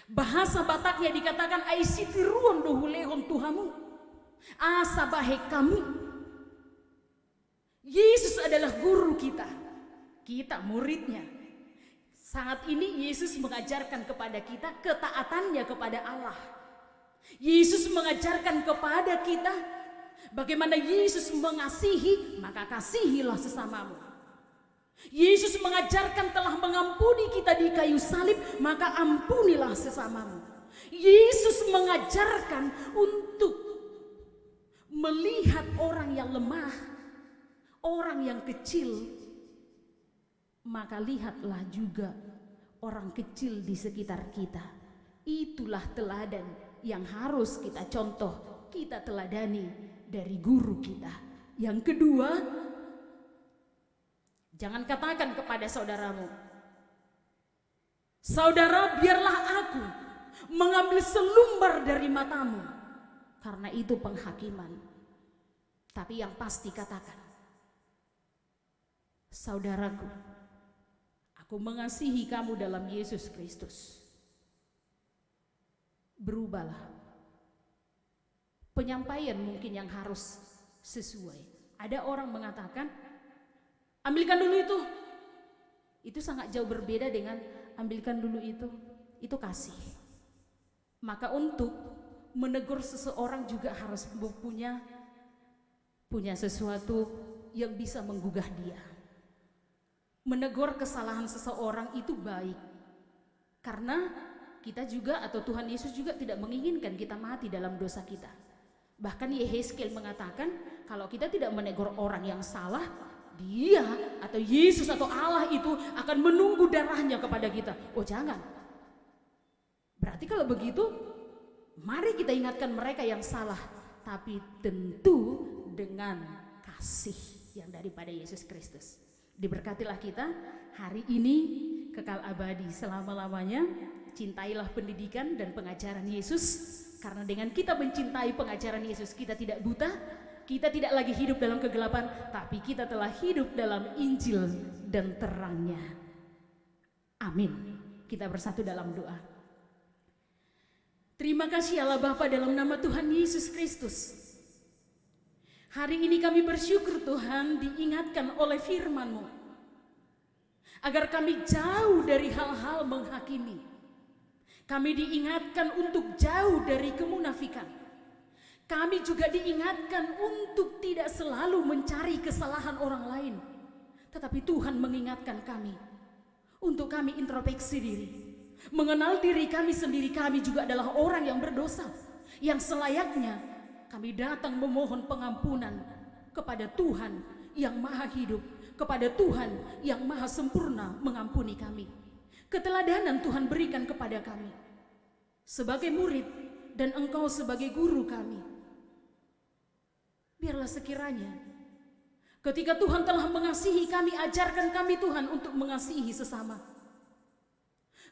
Bahasa Bataknya dikatakan, "Aisitiruan dohulehon Tuhamu, asabahe kamu." Yesus adalah guru kita, kita muridnya. Saat ini Yesus mengajarkan kepada kita ketaatannya kepada Allah. Yesus mengajarkan kepada kita bagaimana Yesus mengasihi, maka kasihilah sesamamu. Yesus mengajarkan telah mengampuni kita di kayu salib, maka ampunilah sesamamu. Yesus mengajarkan untuk melihat orang yang lemah, orang yang kecil, maka lihatlah juga orang kecil di sekitar kita. Itulah teladan yang harus kita contoh, kita teladani dari guru kita. Yang kedua, jangan katakan kepada saudaramu, "Saudara, biarlah aku mengambil selumbar dari matamu," karena itu penghakiman. Tapi yang pasti katakan, "Saudaraku, aku mengasihi kamu dalam Yesus Kristus." Berubahlah. Penyampaian mungkin yang harus sesuai. Ada orang mengatakan, "Ambilkan dulu itu." Itu sangat jauh berbeda dengan "ambilkan dulu itu kasih." Maka untuk menegur seseorang juga harus punya sesuatu yang bisa menggugah dia. Menegur kesalahan seseorang itu baik, karena kita juga atau Tuhan Yesus juga tidak menginginkan kita mati dalam dosa kita. Bahkan Yehezkiel mengatakan, kalau kita tidak menegur orang yang salah, dia atau Yesus atau Allah itu akan menunggu darahnya kepada kita. Oh jangan. Berarti kalau begitu, mari kita ingatkan mereka yang salah, tapi tentu dengan kasih yang daripada Yesus Kristus. Diberkatilah kita hari ini kekal abadi selama-lamanya. Cintailah pendidikan dan pengajaran Yesus, karena dengan kita mencintai pengajaran Yesus, kita tidak buta, kita tidak lagi hidup dalam kegelapan, tapi kita telah hidup dalam Injil dan terangnya. Amin. Kita bersatu dalam doa. Terima kasih Allah Bapa, dalam nama Tuhan Yesus Kristus. Hari ini kami bersyukur Tuhan diingatkan oleh firman-Mu, agar kami jauh dari hal-hal menghakimi. Kami diingatkan untuk jauh dari kemunafikan. Kami juga diingatkan untuk tidak selalu mencari kesalahan orang lain. Tetapi Tuhan mengingatkan kami untuk kami introspeksi diri, mengenal diri kami sendiri. Kami juga adalah orang yang berdosa, yang selayaknya kami datang memohon pengampunan kepada Tuhan yang maha hidup, kepada Tuhan yang maha sempurna mengampuni kami. Keteladanan Tuhan berikan kepada kami sebagai murid dan Engkau sebagai guru kami. Biarlah sekiranya ketika Tuhan telah mengasihi kami, ajarkan kami Tuhan untuk mengasihi sesama.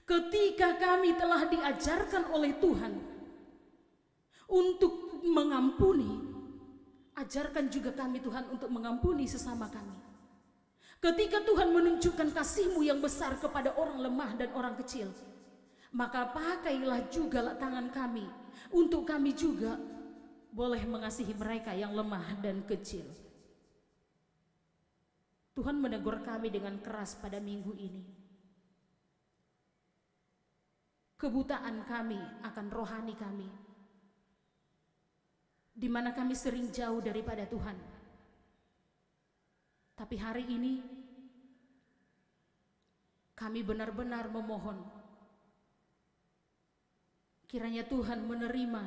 Ketika kami telah diajarkan oleh Tuhan untuk mengampuni, ajarkan juga kami Tuhan untuk mengampuni sesama kami. Ketika Tuhan menunjukkan kasih-Mu yang besar kepada orang lemah dan orang kecil, maka pakailah juga tangan kami untuk kami juga boleh mengasihi mereka yang lemah dan kecil. Tuhan menegur kami dengan keras pada minggu ini. Kebutaan kami akan rohani kami, di mana kami sering jauh daripada Tuhan. Tapi hari ini kami benar-benar memohon kiranya Tuhan menerima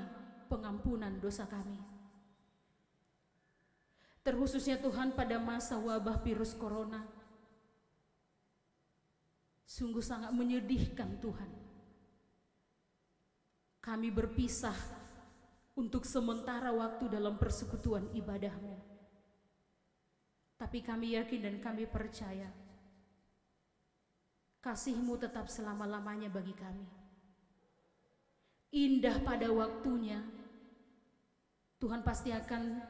pengampunan dosa kami. Terkhususnya Tuhan pada masa wabah virus corona. Sungguh sangat menyedihkan Tuhan. Kami berpisah untuk sementara waktu dalam persekutuan ibadah-Mu. Tapi kami yakin dan kami percaya kasih-Mu tetap selama-lamanya bagi kami. Indah pada waktunya, Tuhan pasti akan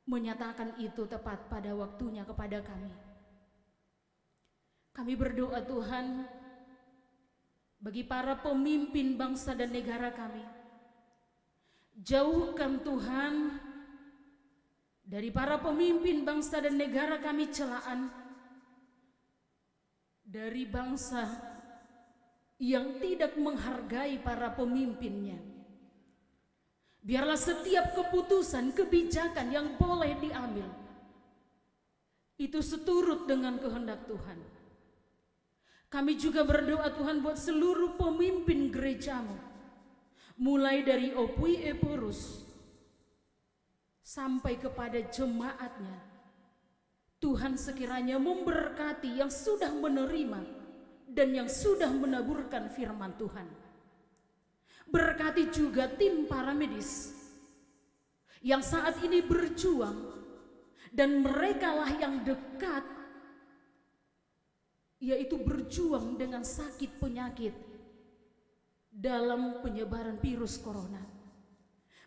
menyatakan itu tepat pada waktunya kepada kami. Kami berdoa Tuhan bagi para pemimpin bangsa dan negara kami. Jauhkan Tuhan dari para pemimpin bangsa dan negara kami celaan, dari bangsa yang tidak menghargai para pemimpinnya. Biarlah setiap keputusan, kebijakan yang boleh diambil itu seturut dengan kehendak Tuhan. Kami juga berdoa Tuhan buat seluruh pemimpin gereja-Mu, mulai dari Opui Eporus sampai kepada jemaatnya. Tuhan sekiranya memberkati yang sudah menerima dan yang sudah menaburkan firman Tuhan. Berkati juga tim para medis yang saat ini berjuang, dan merekalah yang dekat, yaitu berjuang dengan sakit penyakit dalam penyebaran virus corona.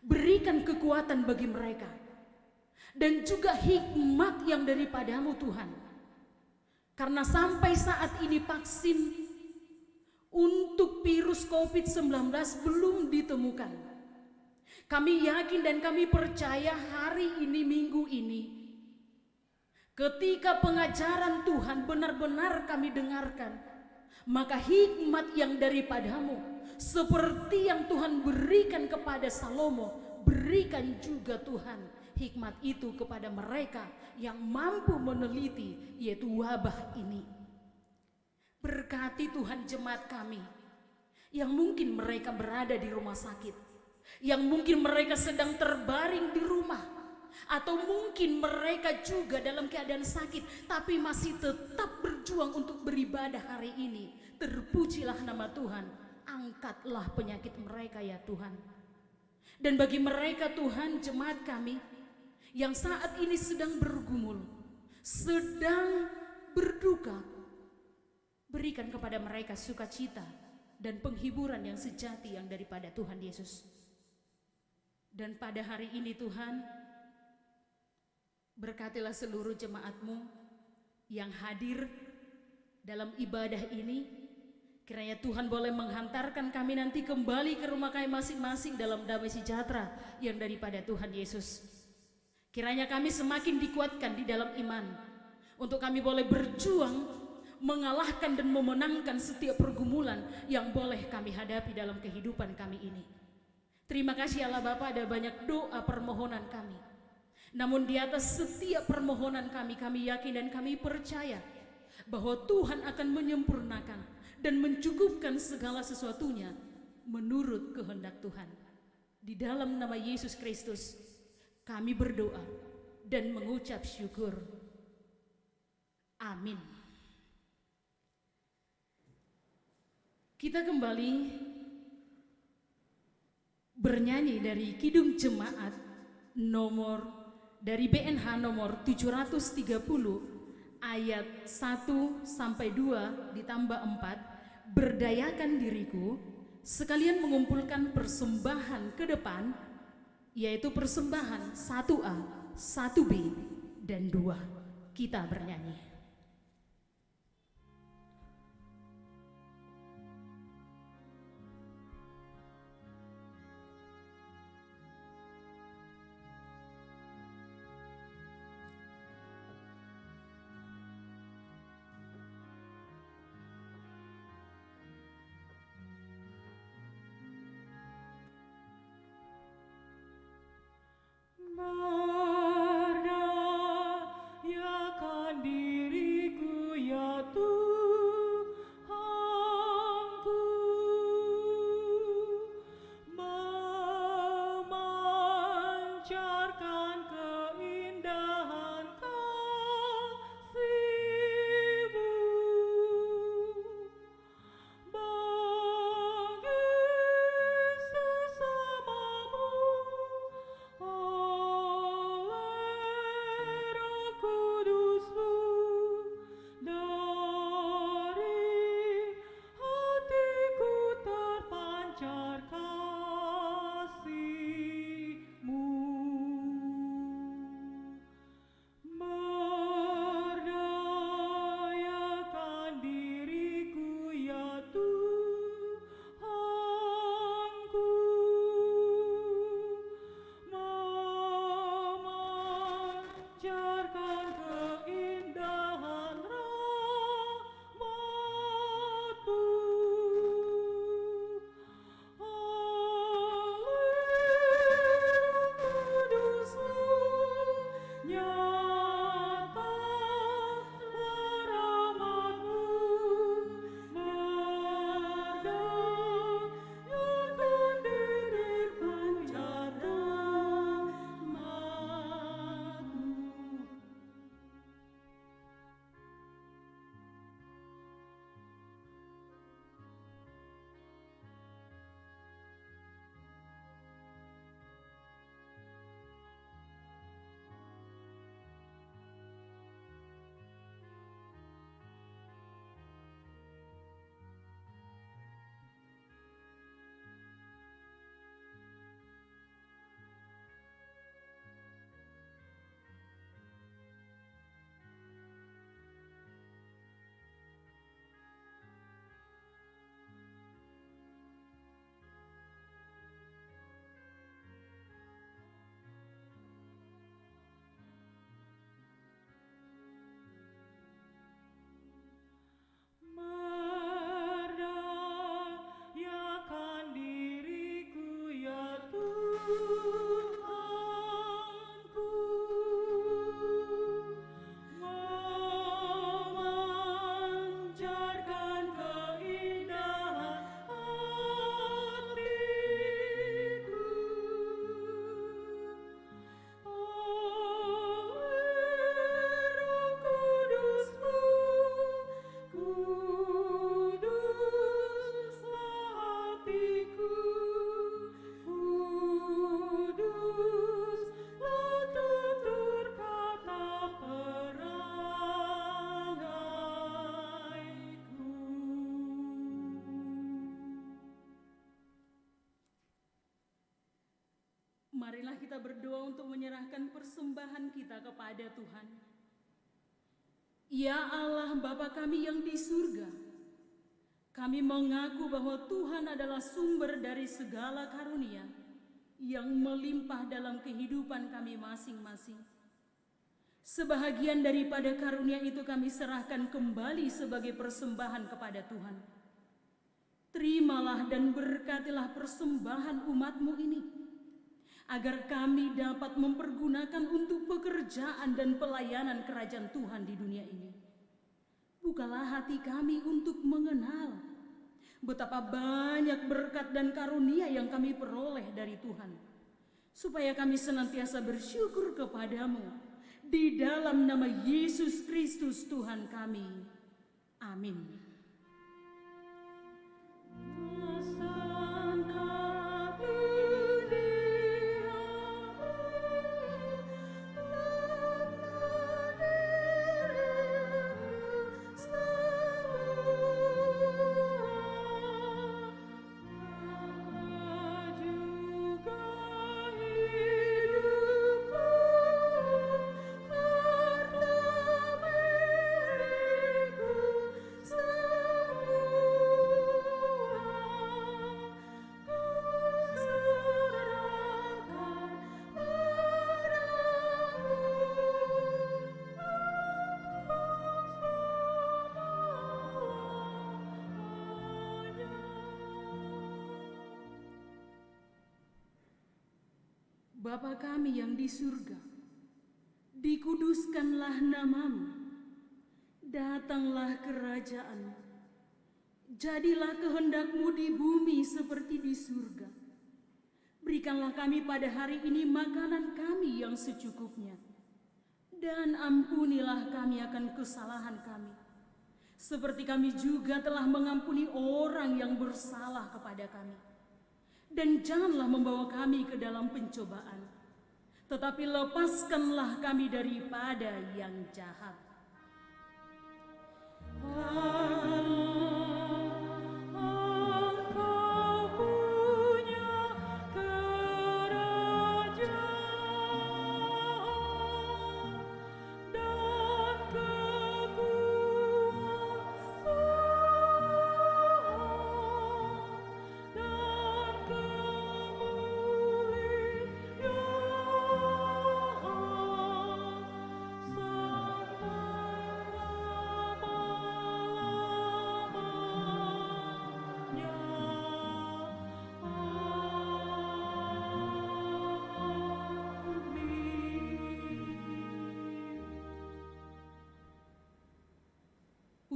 Berikan kekuatan bagi mereka dan juga hikmat yang daripada-Mu Tuhan. Karena sampai saat ini vaksin untuk virus COVID-19 belum ditemukan. Kami yakin dan kami percaya hari ini, minggu ini, ketika pengajaran Tuhan benar-benar kami dengarkan, maka hikmat yang daripada-Mu, seperti yang Tuhan berikan kepada Salomo, berikan juga Tuhan hikmat itu kepada mereka yang mampu meneliti, yaitu wabah ini. Berkati Tuhan jemaat kami yang mungkin mereka berada di rumah sakit, yang mungkin mereka sedang terbaring di rumah, atau mungkin mereka juga dalam keadaan sakit tapi masih tetap berjuang untuk beribadah hari ini. Terpujilah nama Tuhan, angkatlah penyakit mereka ya Tuhan. Dan bagi mereka Tuhan, jemaat kami yang saat ini sedang bergumul, sedang berduka, berikan kepada mereka sukacita dan penghiburan yang sejati yang daripada Tuhan Yesus. Dan pada hari ini Tuhan, berkatilah seluruh jemaat-Mu yang hadir dalam ibadah ini. Kiranya Tuhan boleh menghantarkan kami nanti kembali ke rumah kami masing-masing dalam damai sejahtera yang daripada Tuhan Yesus. Kiranya kami semakin dikuatkan di dalam iman, untuk kami boleh berjuang mengalahkan dan memenangkan setiap pergumulan yang boleh kami hadapi dalam kehidupan kami ini. Terima kasih Allah Bapa, ada banyak doa permohonan kami. Namun di atas setiap permohonan kami yakin dan kami percaya bahwa Tuhan akan menyempurnakan dan mencukupkan segala sesuatunya menurut kehendak Tuhan. Di dalam nama Yesus Kristus kami berdoa dan mengucap syukur. Amin. Kita kembali bernyanyi dari Kidung Jemaat nomor dari BNH nomor 730 ayat 1 sampai 2 ditambah 4. Berdayakan diriku, sekalian mengumpulkan persembahan ke depan, yaitu persembahan 1A, 1B, dan 2. Kita bernyanyi. kita berdoa untuk menyerahkan persembahan kita kepada Tuhan. Ya Allah Bapa kami yang di surga, kami mengaku bahwa Tuhan adalah sumber dari segala karunia yang melimpah dalam kehidupan kami masing-masing. Sebahagian daripada karunia itu kami serahkan kembali sebagai persembahan kepada Tuhan. Terimalah dan berkatilah persembahan umat-Mu ini, agar kami dapat mempergunakan untuk pekerjaan dan pelayanan kerajaan Tuhan di dunia ini. Bukalah hati kami untuk mengenal betapa banyak berkat dan karunia yang kami peroleh dari Tuhan, supaya kami senantiasa bersyukur kepadamu di dalam nama Yesus Kristus Tuhan kami. Amin. Bapa kami yang di surga, dikuduskanlah nama-Mu, datanglah kerajaan-Mu, jadilah kehendak-Mu di bumi seperti di surga. Berikanlah kami pada hari ini makanan kami yang secukupnya, dan ampunilah kami akan kesalahan kami, seperti kami juga telah mengampuni orang yang bersalah kepada kami. Dan janganlah membawa kami ke dalam pencobaan, tetapi lepaskanlah kami daripada yang jahat.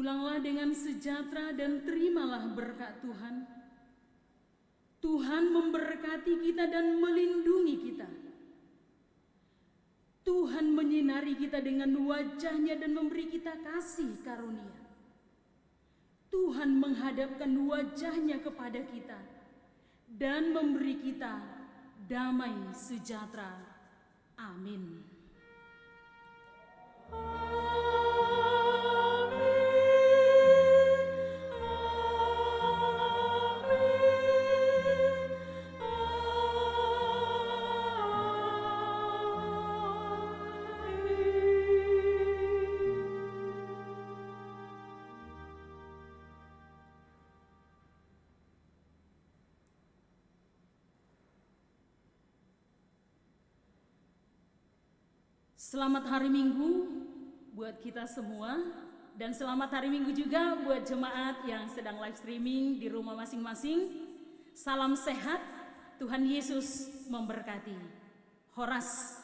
Pulanglah dengan sejahtera dan terimalah berkat Tuhan. Tuhan memberkati kita dan melindungi kita. Tuhan menyinari kita dengan wajah-Nya dan memberi kita kasih karunia. Tuhan menghadapkan wajah-Nya kepada kita dan memberi kita damai sejahtera. Amin. Selamat hari Minggu buat kita semua, dan selamat hari Minggu juga buat jemaat yang sedang live streaming di rumah masing-masing. Salam sehat, Tuhan Yesus memberkati. Horas.